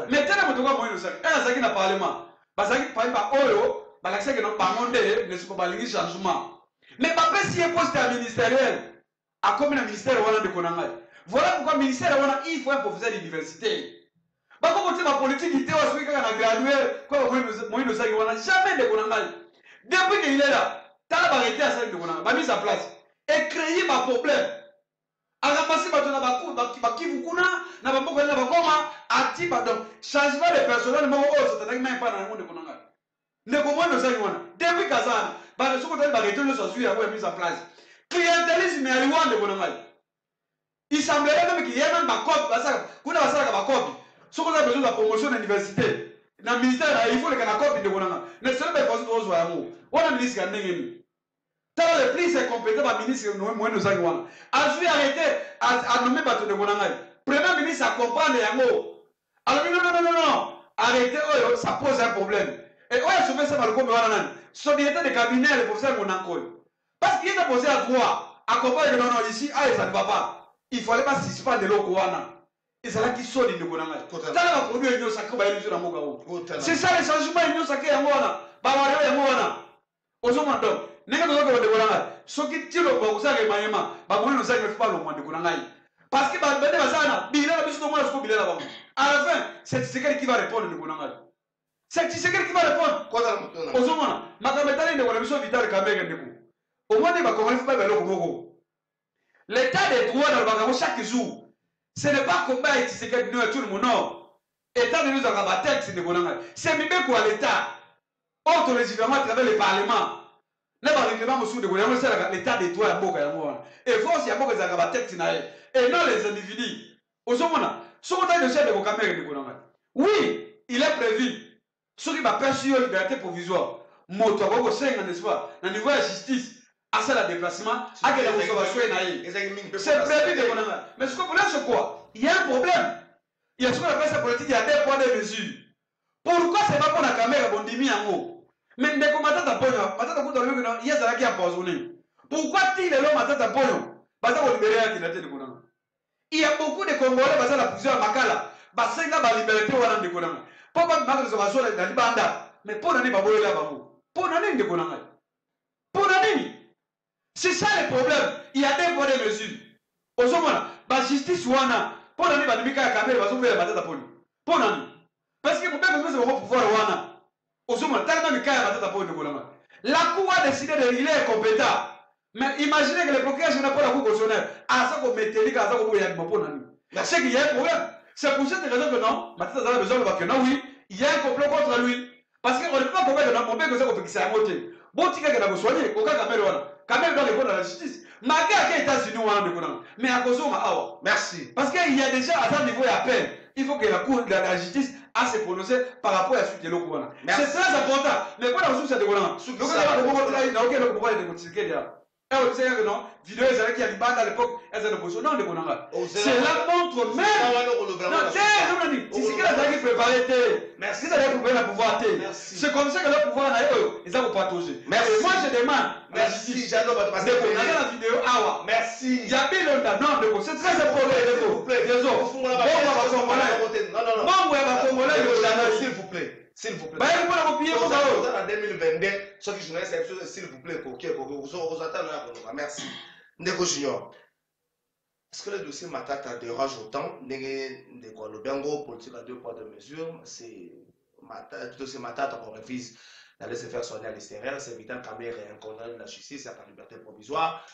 [SPEAKER 3] Mais tellement que tu vois, moi, ça qui n'a pas parlement. Parce que par exemple, Oyo, parce que nous parlons de ne sont pas les changements. Mais pas si il poste un ministériel, à comme un ministère de Konanga. Voilà pourquoi le ministère il faut un professeur d'université. Pas comme tu ma politique, il était au Suisse quand on a gradué, comme moi, nous savons jamais de Konanga. Depuis qu'il est là, tu as arrêté à ça de Konanga, pas mis en place et créer ma problème. Aramasi bato na bakivu kuna na bamboka na bakoma ati donc changement de personnel moko oyo sataki même pas na monde konanga ndeko mwana Nzangi wana depuis kazana ba soko tali ba retourner sur suite ya mise en place clientélisme ya liwande konanga il semblerait même qu'il y a même ba copie basaka kuna basaka ba copie soko za besoin de promotion à l'université na ministère il faut le kana copie de konanga ne serait pas possible ozo ya mo wana ministre ndengeni. Tant le plus est compétent, le ministre Nzangi wana. Azui arrêté à nommer Bato de Bonangai. Premier ministre à comprendre Yango. Alors non. Arrêtez, ça pose un problème. Et je fais ça par le coup, son directeur de cabinet, le professeur Monankoy. Parce qu'il est posé à droit, à comprendre que non, ici, ça ne va pas. Il ne fallait pas suspendre de l'eau. Et c'est là qu'il sort de Bonangai. Tant la produit est sacré, c'est ça le changement, sacré Yamona. Bawario Yamona. Ozoma donc. Nega tozo ko ndeko nanga soki tilo ba kusaka mayema ba moni Nzangi fa lo mwande ko nanga parce que ba bende basana bila na biso to mona sko bila la bango à la fin c'est Tshisekedi qui va répondre ndeko nanga c'est Tshisekedi qui va répondre
[SPEAKER 1] quoi ça mutona
[SPEAKER 3] ozomona makameta ndeko na biso Vital Kamerhe ndeko au moins ba ko fa ba lo ko l'état des droits dans le bango chaque jour ce n'est pas combat Tshisekedi no tout le monde non état de nous en ba texte ndeko nanga c'est mibeko à l'état autre légifération à travers le parlement. L'état des droits et force ya mboka za texte na et non les individus. Osomona, sokota de chef de Kamerhe de Konanga. Oui, il est prévu. Ceux qui va perçu liberté provisoire. Moto ko senga n'est-ce pas? Na niveau de justice, à ça la déplacement, à que la conservation na c'est prévu de Konanga. Mais ce qu'on voulait c'est quoi? Il y a un problème. Il y a ce qu'on appelle sa politique, il y a des points de mesure. Pourquoi c'est pas pour la Kamerhe bondimi yango? Mais ndeko matata ponyo, matata kuta lwe no yeza ki empoisonné. Pourquoi ti lelo matata ponyo? Baza ko libérer ya kinate ndeko nanga. Il y a beaucoup de Congolais baza la prison à Makala, basenga ba liberté wana ndeko nanga. Papa makala zo bazola na libanda, mais pour nani baboye la bango. Pour nani ndeko nanga? Pour nani? C'est ça le problème. Il y a des points de mesure. Ozomona, ba justice wana, pour nani ba nimika ya Kamerhe bazo vela matata ponyo. Pour nani? Parce que mon père veut se pouvoir wana. La Cour a décidé de il est compétent. Mais imaginez que le procureur général pour la Cour constitutionnelle a ça comme métallique, à ça comme il y a un problème. C'est qu'il y a un problème. C'est pour cette raison que non, maintenant, on a besoin de voir que non, oui, il y a un complot contre lui. parce que on ne peut pas commettre mon père que ça qu'on fait ça monter bon tika que na soigner au cas Kamel dans les cours de la justice malgré que les États-Unis ont de connant mais à cause de ma
[SPEAKER 1] merci
[SPEAKER 3] parce qu'il y a déjà à ce niveau il y a peine il faut que la cour de la justice a se prononcer par rapport à suite de l'eau c'est très important mais quand on sous cette connant donc on a le pouvoir de continuer là on sait que non vidéo c'est qui a libéré à l'époque elles ont position non de connant cela montre même non si c'est que la qui préparé merci d'aller pour pouvoir c'est comme ça que le pouvoir là ils ont partagé merci moi je demande
[SPEAKER 1] merci Jano parce que
[SPEAKER 3] on a la vidéo awa
[SPEAKER 1] merci
[SPEAKER 3] il y a bien longtemps non c'est très important s'il vous plaît
[SPEAKER 1] non s'il vous plaît s'il vous plaît. En 2022, ceux qui journalistes, s'il vous plaît, vous attendez. Merci. Ndeko Junior. Est-ce que le dossier Matata dérange autant? Le Bengo, politique à 2 poids 2 mesures, c'est le dossier Matata qu'on refuse d'aller se faire soigner à l'extérieur. C'est évident qu'à mère est un condamné de la justice, il n'y a pas de liberté provisoire.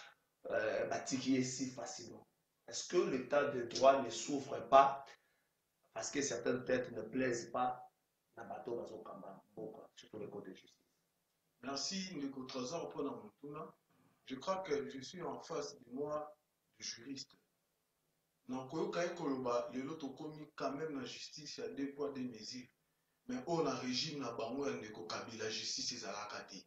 [SPEAKER 1] Qui est si facilement. Est-ce que l'état de droit ne souffre pas parce que certaines têtes ne plaisent pas? Surtout le côté justice.
[SPEAKER 2] Merci, Ndeko Trésor, pour mon tour. Je crois que je suis en face de moi du juriste. Donc, il y quand même la justice, il y a 2 poids 2 mesures. Mais on a un régime na bango Ndeko Kabila justice est à la kati.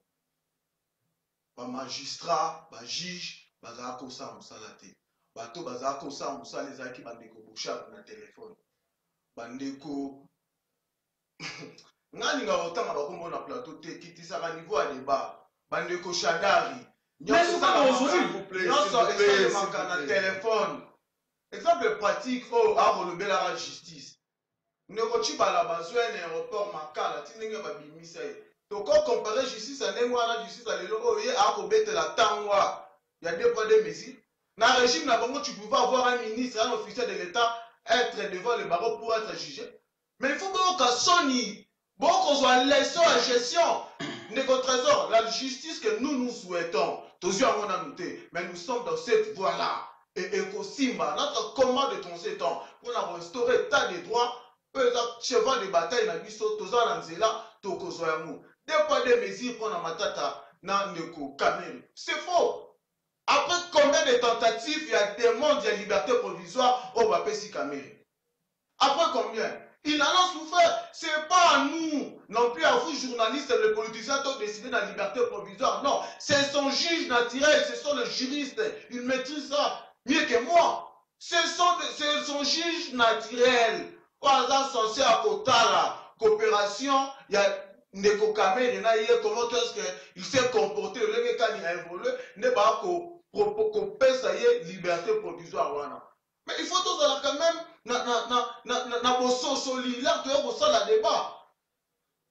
[SPEAKER 2] Ba magistrat, ba juge, ba za ko sa musala te. Ba to ba za ko sa musala les aki ba Ndeko Bouchard na téléphone. Ba Ndeko ngani nga otanga bakombo na plateau te kitisaka niveau ya débat bandeko Shadari nyonso s'il vous plaît na téléphone exemple pratique o akolobela la justice ndeko Chibala bazwa na aéroport Makala tinenge babimisa ye toko comparer justice à ndenge wana justice à lelo oye akobetela tangwa ya 2 poids 2 mesures na régime na bango tu pouvais avoir un ministre un officier de l'État être devant le barreau pour être jugé. Mais il faut que Sony, qu'on soit leçon à gestion, Ndeko Trésor, la justice que nous souhaitons, mais nous sommes dans cette voie-là. Et Simba, notre combat de ton temps, pour avoir restauré l'état des droits, cheval de bataille, na biso, Tozan Anzela, Toko Zoyamou. 2 poids 2 mesures pour la matata, Ndeko Kamel. C'est faux. Après combien de tentatives, il y a des mondes de liberté provisoire au Bapesi Kamel. Après combien? Il en a souffert. Ce n'est pas à nous, non plus à vous, journalistes, les politiciens, de décider de la liberté provisoire. Non, c'est son juge naturel, ce sont les juristes. Ils maîtrisent ça mieux que moi. C'est son juge naturel. Au hasard censé à Kotala, coopération, il y a Ndeko Kamel, comment est-ce qu'il s'est comporté, le gars qui a évolué, n'est pas qu'on pèse ça y est, liberté provisoire. Mais il faut tous quand même na boso solidaire to ko sala débat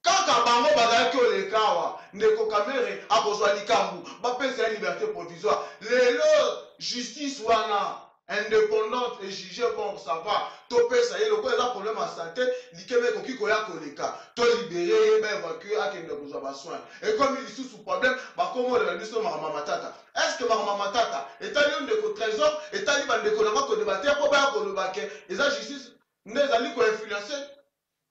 [SPEAKER 2] kaka bango bazaki olekawa Ndeko Kamel akozwa likambu ba pesa liberté provisoire lelo justice wana indépendante et jugée bon ça va to pesa ye loko eza problème à santé likeme koki koya koleka to libérer ba évacuer akende kozwa ba soins et comme il sous problème ba komo le biso Mama Matata est-ce que Mama Matata etali Ndeko Trésor etali bandeko na ko débattre pour ba ko lobake eza justice nezali ko influencer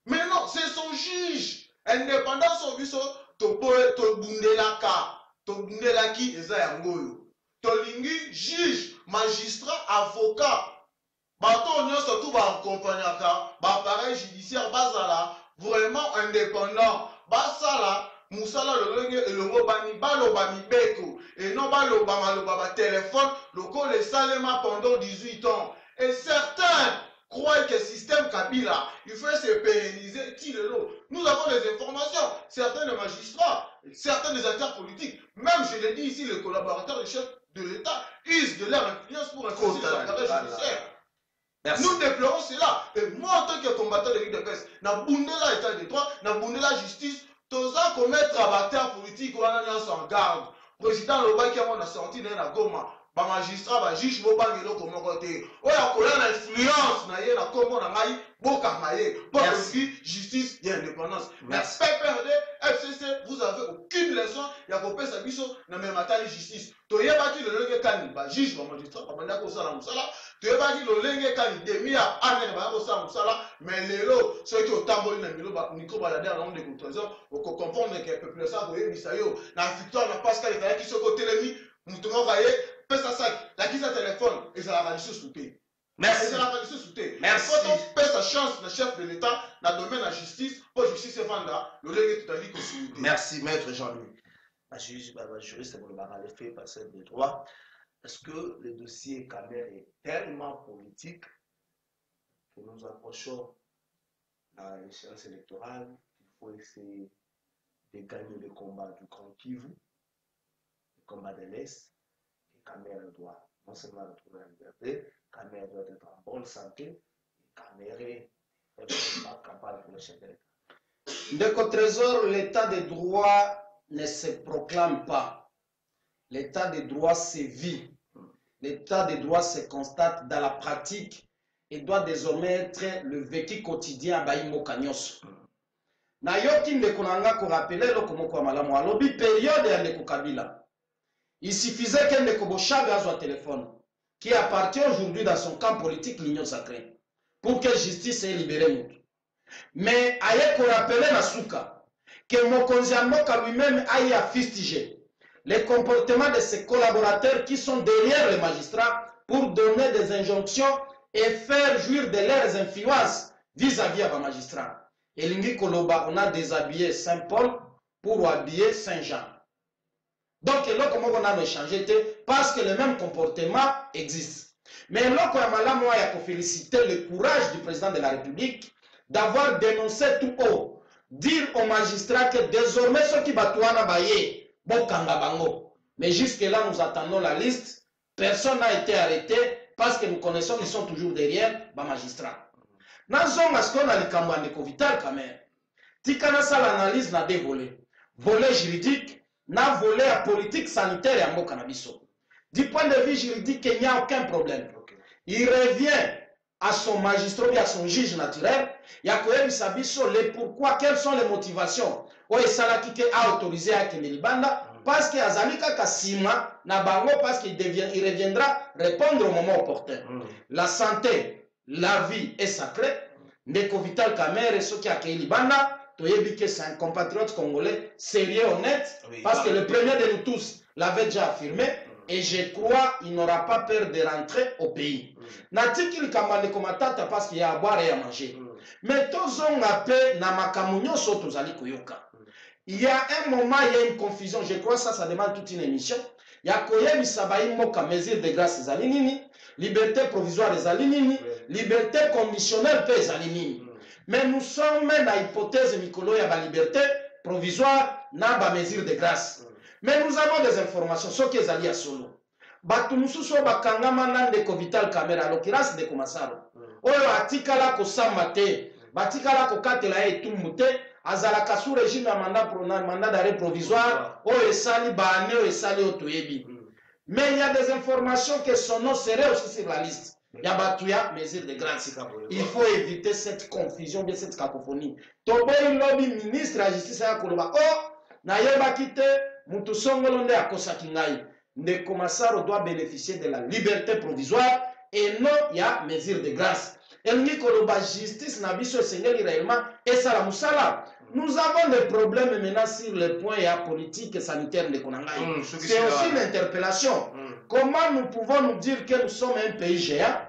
[SPEAKER 2] mais non c'est son juge indépendant son biso to boye to bundelaki eza yangoyo to lingi juge magistrat avocat bato nyonso tout ba accompagnaka ba appareil judiciaire bazala vraiment indépendant basala musala lolenge elongo bani baloba mibeko et non baloba maloba ba téléphone loko le salema pendant 18 ans et certains croient que le système Kabila il faut se pérenniser. Nous avons des informations, certains des magistrats, certains des acteurs politiques, même je l'ai dit ici, les collaborateurs du chef de l'État usent de leur influence pour influencer les appareils judiciaires. Nous déplorons cela. Et moi, en tant que combattant de l'État de presse, na bundela état de droit, na bundela justice, tous ça commettre abatteur politique ou en garde. Président Lobaki a sorti dans Goma. Ba magistrat ba juge bo bangelo komo côté oya kola na influence na ye na kombo na ngai boka maye pour justice et indépendance. Mais PPRD FCC vous avez aucune leçon ya kopesa biso na mema tali justice toyebaki lolenge kani ba juge ba magistrat ba manda kosala musala toyebaki lolenge kani demi ya ane ba kosala musala mais lelo soki otamboli na milo ba micro balade na onde trésor oko comprendre que population koyebisa yo na victoire na Pascal ezalaki soki otelemi mutu moko aye pesa saki lakisa téléphone ezalaka lisusu te.
[SPEAKER 1] Merci.
[SPEAKER 2] Merci. Quand on paie sa chance, le chef de l'État, dans le domaine de la justice, pour la justice est vanda, le règle tout à dit que c'est.
[SPEAKER 1] Merci, maître Jean-Louis. La juriste, c'est pour le fait passer de droit. Est-ce que le dossier Kamer est tellement politique que nous approchons dans l'échéance électorale qu'il faut essayer de gagner le combat du Grand Kivu, le combat de l'Est, et Kamer doit non seulement retrouver la liberté, Kamer doit être en bonne santé, et Kamer est pas capable pour le chef de l'État.
[SPEAKER 4] Ndeko Trésor, l'état de droit ne se proclame pas. L'état de droit se vit. L'état de droit se constate dans la pratique et doit désormais être le vécu quotidien à Baïmo Kanyos. Na yoki ndeko nanga ko rappeler lo komo kwa malamu alobi période ya ndeko Kabila. Il suffisait qu'un ndeko Bochabe a son téléphone qui appartient aujourd'hui dans son camp politique l'Union sacrée pour que justice ait libéré Moutou. Mais aye ko rappeler na souka que Mokonzi Mboka lui-même aille à fustiger les comportements de ses collaborateurs qui sont derrière les magistrats pour donner des injonctions et faire jouir de leurs influences vis-à-vis des magistrats. Et Lingi Koloba, on a déshabillé Saint-Paul pour habiller Saint-Jean. Donc, là, comment on a échangé, parce que le même comportement existe. Mais là, quand on a félicité le courage du président de la République d'avoir dénoncé tout haut, dire aux magistrats que désormais, ceux qui battent baye, bokanga bango. Mais jusque-là, nous attendons la liste. Personne n'a été arrêté parce que nous connaissons qu'ils sont toujours derrière les magistrats. Nous avons a le Vital Kamer. Tikana sa l'analyse na deux volets. Volet juridique, na volet à politique sanitaire et à Mboka Nabiso. Du point de vue juridique, il n'y a aucun problème. Il revient à son magistrat et à son juge naturel. Il y a les pourquoi, quelles sont les motivations. Ou Salaki a autorisé à Kemelibanda parce qu'il y a Zalika Kasima, na bango parce qu'il reviendra répondre au moment opportun. La santé, la vie est sacrée. Ndeko Vital Kamer et ceux qui accueillent Libanda, c'est un compatriote congolais sérieux, honnête, parce que le premier de nous tous l'avait déjà affirmé. Et je crois qu'il n'aura pas peur de rentrer au pays. Natikil kamande komatata parce qu'il y a à boire et à manger. Mais tous on appelle namakamunyo soto zali koyoka. Il y a un moment, il y a une confusion. Je crois que ça demande toute une émission. Il y a koye misabayi moka mesure de grâce zalinini, liberté provisoire zalinini, liberté conditionnelle pe zalinini. Mais nous sommes dans l'hypothèse Mikolo ya ba liberté provisoire na ba mesure de grâce. Mais nous avons des informations, ce qui est allié à solo. Batumususo bakangama nande ko Vital Kamer à l'occurrence de Komasaro. Oyo atikala ko samate, batikala ko katela etumute, azalaka sous régime de mandat d'arrêt provisoire, oyo esali baane, oyo esali otoyebi. Mais il y a des informations que son nom serait aussi sur la liste. Il y a Batouya, mesure de grâce. Il faut éviter cette confusion, bien cette cacophonie. Toboy lobby ministre de la justice à Koloba. Oh, Nayeba Kite, Moutousongolonde à Kosakingaï. Ndeko Masaro doit bénéficier de la liberté provisoire et non, il y a mesure de grâce. Et nous Koloba justice Nabiso Sengeli réellement et ça la moussala. Nous avons des problèmes maintenant sur le point politique et sanitaire de Konangaï. C'est aussi une interpellation. Comment nous pouvons nous dire que nous sommes un pays géant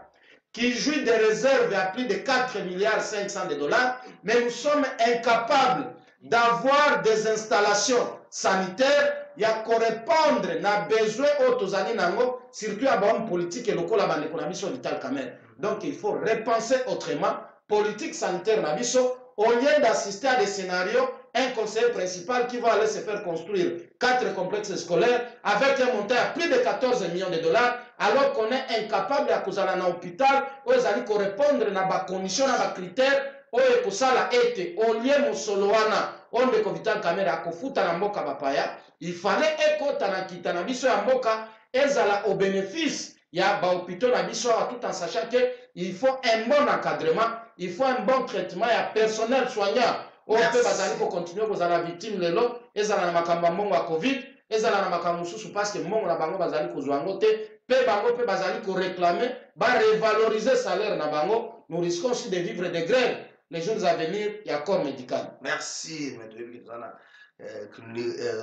[SPEAKER 4] qui jouit des réserves à plus de 4,5 milliards de dollars, mais nous sommes incapables d'avoir des installations sanitaires, il y a qu'à répondre à besoin autosani nango, surtout à bon politique et local à l'économie sur Vital Kamer. Donc il faut repenser autrement, politique sanitaire nabiso, au lieu d'assister à des scénarios, un conseiller principal qui va aller se faire construire 4 complexes scolaires avec un montant à plus de 14 millions de dollars, alors qu'on est incapable à cause d'un hôpital, où ils allaient répondre à des conditions, à des critères, où ils allaient être, au lieu de Soloana, on de Vital Kamer à Kofuta na Mboka Bapaya, il fallait écouter na kita na biso ya Mboka, ils allaient au bénéfice, il y a des hôpitaux na biso tout en sachant qu'il faut un bon encadrement, il faut un bon traitement, il y a personnel soignant. Ope bazali ko continuer kozala victime lelo, ezala na makamba mongo ya Covid, ezala na makamba mususu parce que mongo na bango bazali kozwa yango te, pe bango pe bazali ko réclamer, ba revaloriser salaire na bango, nous risquons aussi de vivre des grèves les jours à venir, il y a corps médical.
[SPEAKER 1] Merci, M.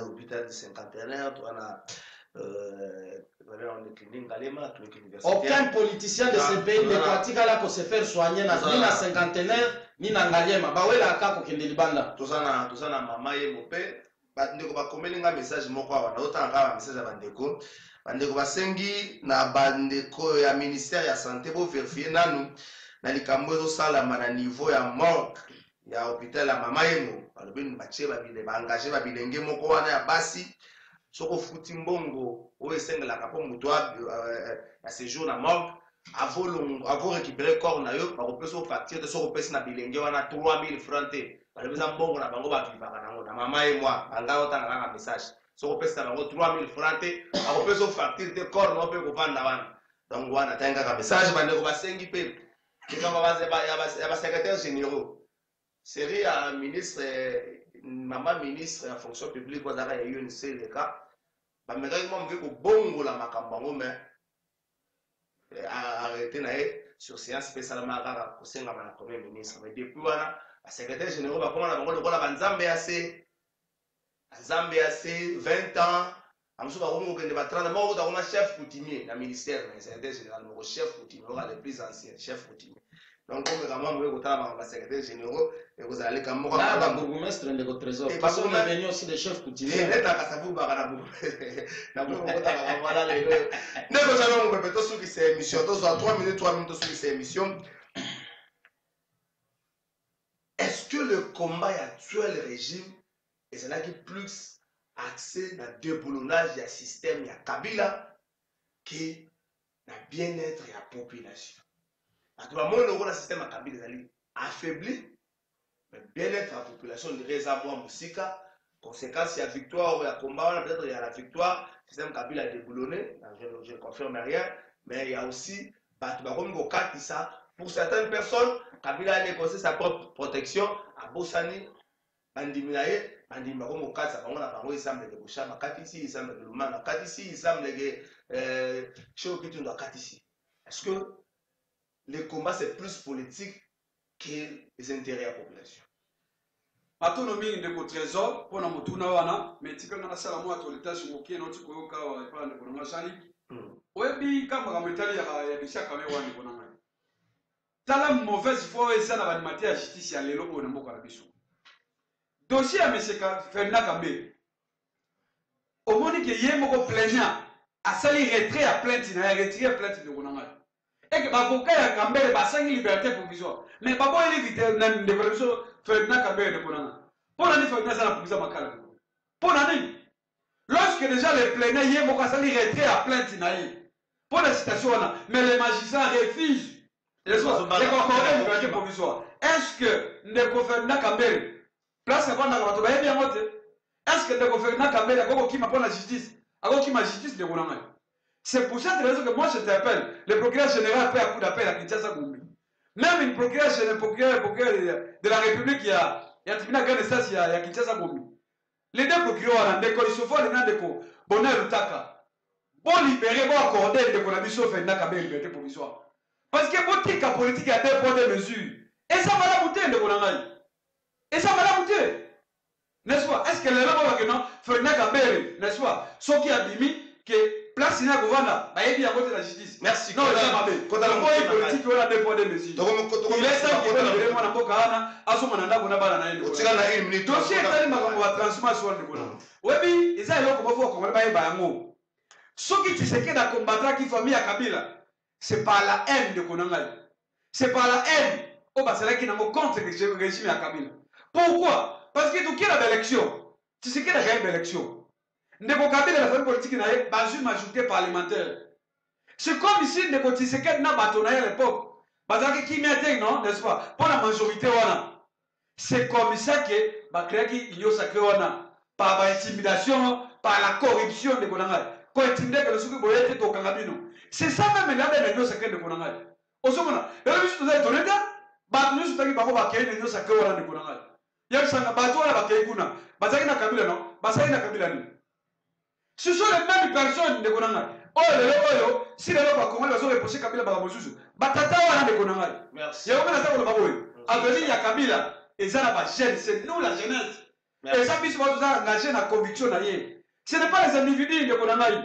[SPEAKER 1] Hôpital de Cinquantenaire,
[SPEAKER 4] aucun politicien de ce pays ne pratique là pour se faire soigner ni na Cinquantenaire ni na Ngaliema. Bawela kako kende libanda.
[SPEAKER 1] Tozana mama ye mope. Bandeko bakomelinga message moko awa. Autant nga message ya bandeko. Bandeko basengi na bandeko ya ministère ya santé pour vérifier nanu na likambo ezosalama na niveau ya morgue ya hôpital ya mama yemo. Balobeni batie babile baengage babilenge moko wana ya basi. Soko futi mbongo o esengelaka po mutu ya séjour na morgue avo récupérer corps na yo bakopesa facture te soko pesi na bilenge wana 3000 francs te balobeza mbongo na bango bavivaka nango na mama ye mwa banga otanga kaka message soko pesi na bango 3000 francs te bakopesa facture te corps na mpe kovanda wana donc wana tanga kaka message bandeko basengi mpe likambo ya basecrétaire généraux série ya ministre mama ministre ya fonction publique ozaka ya UNC leka bamekaki mwa moke kobongola makambo yango me arrêté na ye sur séance mpe esalama kaka kosengama na premier ministre mais depuis wana basecrétaire généraux bakoma na bango lokola banzambe ya se 20 ans amosusu bakomi kokende ba 30 moko takoma chef coutumier na ministère na secrétaire général moko chef coutumier oka le plus ancien chef coutumier donc comme kama moye kotala bango basecrétaire généraux ekozala leka moko
[SPEAKER 4] na babourgmestre ndeko trésor parce qu'on est venu aussi des chefs coutumiers
[SPEAKER 1] netaka sabu baka na buku kotaka bamala lelo ndeko zana mopepe tosukisa émission tozwa 3 minutes tosukisa émission. Est-ce que le combat actuel régime ezalaki plus axé na déboulonnage ya système ya Kabila que na bien-être ya population? Bato bamoni lokola système ya Kabila ezali affaibli, mais bien-être ya population ndenge eza mwa mosika. Conséquence ya victoire ya combat wana peut-être il y a la victoire, système Kabila a déboulonné, je ne confirme rien, mais il y a aussi bato bakomi kokatisa pour certaines personnes. Kabila a négocié sa propre protection à Bossani, Bandimiaye, Bandima comme au cas, ça va on il semble que Bouchama Katisi, il semble que Lumana Katisi, il semble que Chokitu doit Katisi. Est-ce que le combat c'est plus politique que les intérêts de la population?
[SPEAKER 3] Autonomie de votre trésor, pour nous tourner wana, mais tu peux nous faire la moitié de l'état sur lequel nous pouvons faire pas de bonheur chali. Webi kama kametali ya bisha kamewa ni bonheur. Tala mauvaise foi et ça na banimati ya justice ya lelo ko na mboka na biso. Dossier ya monsieur Ferdinand Kambere. Omoni ke ye moko plaignant asali retrait à plainte na retrait plainte de konanga. Et que avocat ya Kambere ba sangi liberté provisoire. Mais babo ele vite na développement Ferdinand Kambere de konanga. Pour la Ferdinand ça na provisoire makala. Pour la nini? Lorsque déjà le plaignant ye moko asali retrait à plainte na ye. Pour la citation là, mais les magistrats refusent. Est-ce que Ndeko Ferdinand Kambere place avant na bato bayebi yango te? Est-ce que Ndeko Ferdinand Kambere ako kima pour la justice? Ako kima justice de Ronanga. C'est pour cette raison que moi je t'appelle le procureur général peut à coup d'appel à Kinshasa Gombe. Même une procureur de la République il y a tribunal grande instance il y a Kinshasa Gombe. Les deux procureurs Ndeko Issoufou et Ndeko Bonheur Lutaka. Bon libérer, bon accorder Ndeko Nabiso Ferdinand Kambere liberté provisoire. Parce que politique à politique a deux points de mesure. Et ça va la bouteille de Bonangaï. Et ça va la bouteille. N'est-ce pas? Est-ce que les gens vont non Ferdinand Kambere, n'est-ce pas? Ceux qui a dit que place Sina Govana, bah il y a côté de la justice.
[SPEAKER 1] Merci.
[SPEAKER 3] Non, ça va bien. Quand on politique, on a deux points de mesure. Il est ça qui va le monde en Bokana, à son mandat qu'on a pas la naine. Dossier est allé ma transformation de Bonangaï. Oui, mais ils ont l'autre fois qu'on va pas y aller. Ceux qui disent que la combattre qui famille à Kabila. C'est par la haine de Konangaï. C'est par la haine au Basala qui n'a pas contre le régime à Kabila. Pourquoi? Parce que tu as l'élection. Tu sais qu'il y a gagné l'élection. Ndeko Kabila la famille politique n'a pas une majorité parlementaire. C'est comme ici Ndeko Tshisekedi n'a pas tourné à l'époque. Parce que qui m'attend, non, n'est-ce pas? Pour la majorité wana. C'est comme ça que Bakraki il y a sacré wana par l'intimidation, par la corruption de Konangaï. Pour intimider que le souk boyete to Kangabino. C'est ça même là les noms sacrés de Konangaï. Osomona, là juste vous avez donné là, bah nous sommes allés par rapport à quel noms sacrés de Konangaï. yebisanga bato wana bakei kuna bazalaki na kabila non bazalaki na kabila nini ce sont les mêmes personnes ndeko na ngai oyo lelo oyo si lelo bakongoli bazoreproche kabila baka mosusu batata wana ndeko na ngai yango mpe naza koloba boye avenir ya kabila eza na bagene c'est nous la jeunesse eza biso bazoza na jeune na conviction na ye ce n'est pas les individus ndeko na ngai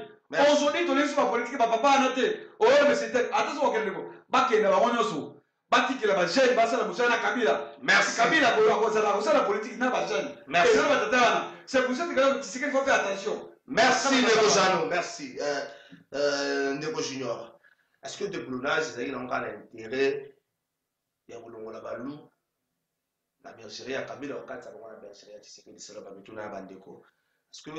[SPEAKER 3] aujourd'hui toleki so bapolitike bapapa wana te oyo mais c'était ata so bakende ndeko bakenda bango nyonso batikela bagene basala mosala na kabila kabila kozala kosala politique na bagene eza na batata wana c'est pour ça que Tshisekedi faut faire attention.
[SPEAKER 1] Merci Ndeko Jano, merci. Ndeko Junior, est-ce que le clonage, c'est qu'il y a encore l'intérêt il y a un balou la bergerie à Kabila au 4 ça va la bergerie à Tshisekedi c'est là ba bituna bandeko. Est-ce que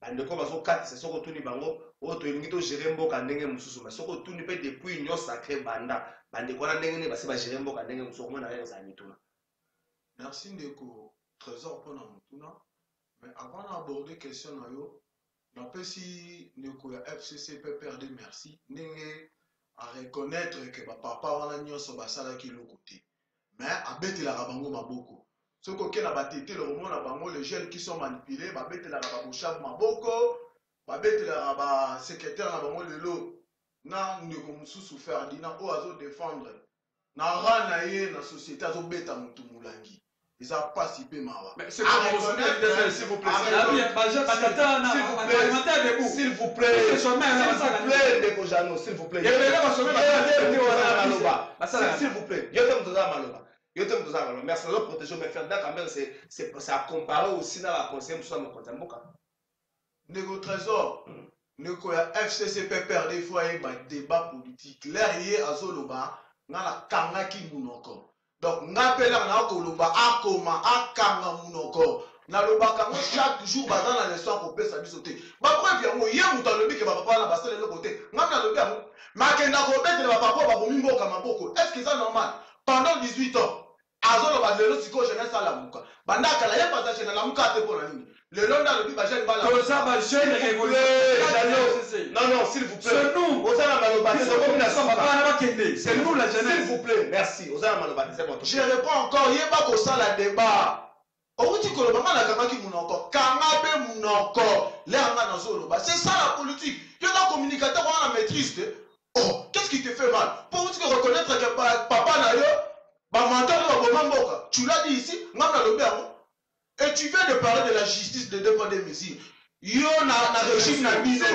[SPEAKER 1] bandeko bazo 4 c'est soko tuni bango o to ngito gérer mboka ndenge mususu mais soko tuni pe depuis nyo sacré banda bandeko na ndenge ne basi ba gérer mboka ndenge mususu ko na yo za mituna.
[SPEAKER 2] Merci Ndeko Trésor pour na mutuna mais avant d'aborder question na yo n'empêche si Ndeko ya FCC peut perdre merci ndenge à reconnaître que papa wana nyonso basala ki le côté mais abetela bango maboko soko ke na batete le romona bango les jeunes qui sont manipulés babetela ba boshab maboko babetela ba secrétaire na bango lelo na Ndeko mususu Ferdinand o azo défendre na rana ye na société azo beta mutu mulangi ils ont pas si peu mawa.
[SPEAKER 3] Mais c'est comme vous s'il vous plaît. S'il vous plaît.
[SPEAKER 1] Ndeko Jano, s'il vous plaît. S'il vous plaît. Yo te mtoza maloba. Yo te mtoza maloba. Merci de protéger mais faire quand même c'est à comparer aussi dans la conseil mususu mo konza mboka.
[SPEAKER 2] Ndeko Trésor. Ndeko ya FCC peut perdre il faut y ba débat politique. L'air yé azoloba ngala kangaki munoko. Donc, n'appelons na koloba akoma akanga munoko. Na loba kango chaque jour bazan na leçon ko pesa bisoté. Ba preuve yango ye muta lobi ke ba papa na basele le côté. Ngana lobi yango makenda ko bete na papa ba bomi mboka maboko. Est-ce que c'est normal? Pendant 18 ans, azolo ba lelo siko jeunesse ala muka. Bandaka la ye partage na la muka te pona nini. Le long dans le bi ba jeune bala.
[SPEAKER 3] Tout ça ba jeune révolution.
[SPEAKER 1] Non, s'il vous plaît.
[SPEAKER 3] C'est nous.
[SPEAKER 1] Osana maloba,
[SPEAKER 3] c'est nous la jeunesse.
[SPEAKER 1] S'il vous plaît, merci. Osana maloba, c'est bon.
[SPEAKER 2] Je réponds encore, yeba ko sala débat. Outi koloba na kamaki munoko, kangabe munoko, l'anga na zoloba. C'est ça la politique. Tu es un communicateur on la maîtrise. Oh, qu'est-ce qui te fait mal? Pour vous reconnaître que papa na yo, ba mentor ba bomboka. Tu l'as dit ici, ngam na lobi amo. Et tu viens de parler de la justice de deux poids deux mesures. Yo na régime na bino.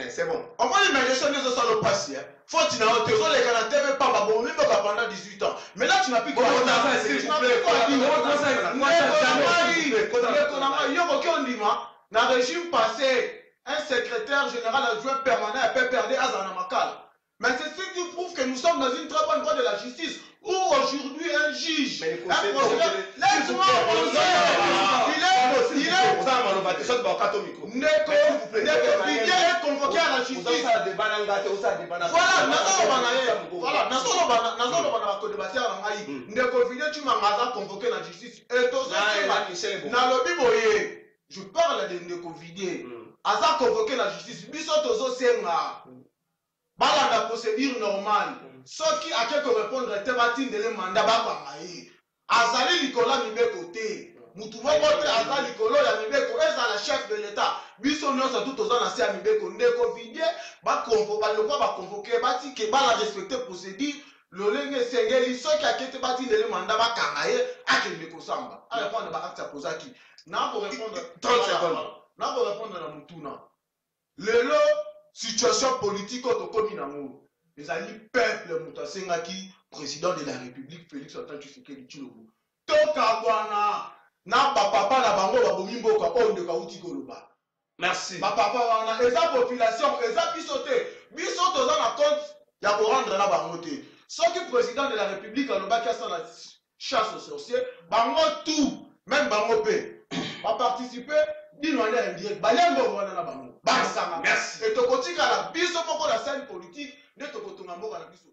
[SPEAKER 1] C'est bon.
[SPEAKER 2] On va imaginer ça nous ça le passé. Faut tu n'as pas les gars TV pas ba bon même pas pendant 18 ans. Mais là tu n'as plus quoi. S'il vous plaît. Na régime passé, un secrétaire général adjoint permanent à PPRD Azana Makal. Mais c'est ce qui prouve que nous sommes dans une très bonne voie de la justice. Où aujourd'hui un juge, un procureur, laisse-moi il est convoqué à la justice. Voilà, convoqué à la justice. Je parle de Ndeko Vidé. Aza convoqué la justice. Bisotozo Senga. Bala la procédure normale. Ce qui a quelque répondre à Tebatine de l'Emanda Babangaï. Azali Likola Mibeko T. Moutouma Bote Azali Likolo ya Mibeko. Est la chef de l'État. Bisonio sa tout aux ans à Mibeko. Ndeko Vidé. Ba convoqué. Bati ke bala respecter procédure. Lolenge Sengeli. Ce qui a quelque Batine de l'Emanda Babangaï. A Ndeko Samba. A répondre à Akta Pozaki. N'a pour répondre
[SPEAKER 1] 30 secondes.
[SPEAKER 2] N'a pour répondre à Moutuna. Lelo situation politique au Tokomi Namou. Les alliés peuple Moutasengaki, président de la République, Félix Antoine Tshisekedi Tshilombo. Tokabwana na papa na bango babomimbo kwa onde ka uti koloba.
[SPEAKER 1] Merci.
[SPEAKER 2] Papa wana eza population eza bisoté. Bisoto za na compte ya ko rendre na bango te. Soki président de la République alobaki asa la chasse aux sorciers, bango tout, même bango pe. Va participer d'une manière indirecte. Merci. Et tu continues à la biso pour la scène politique de Tokotongambo à la biso.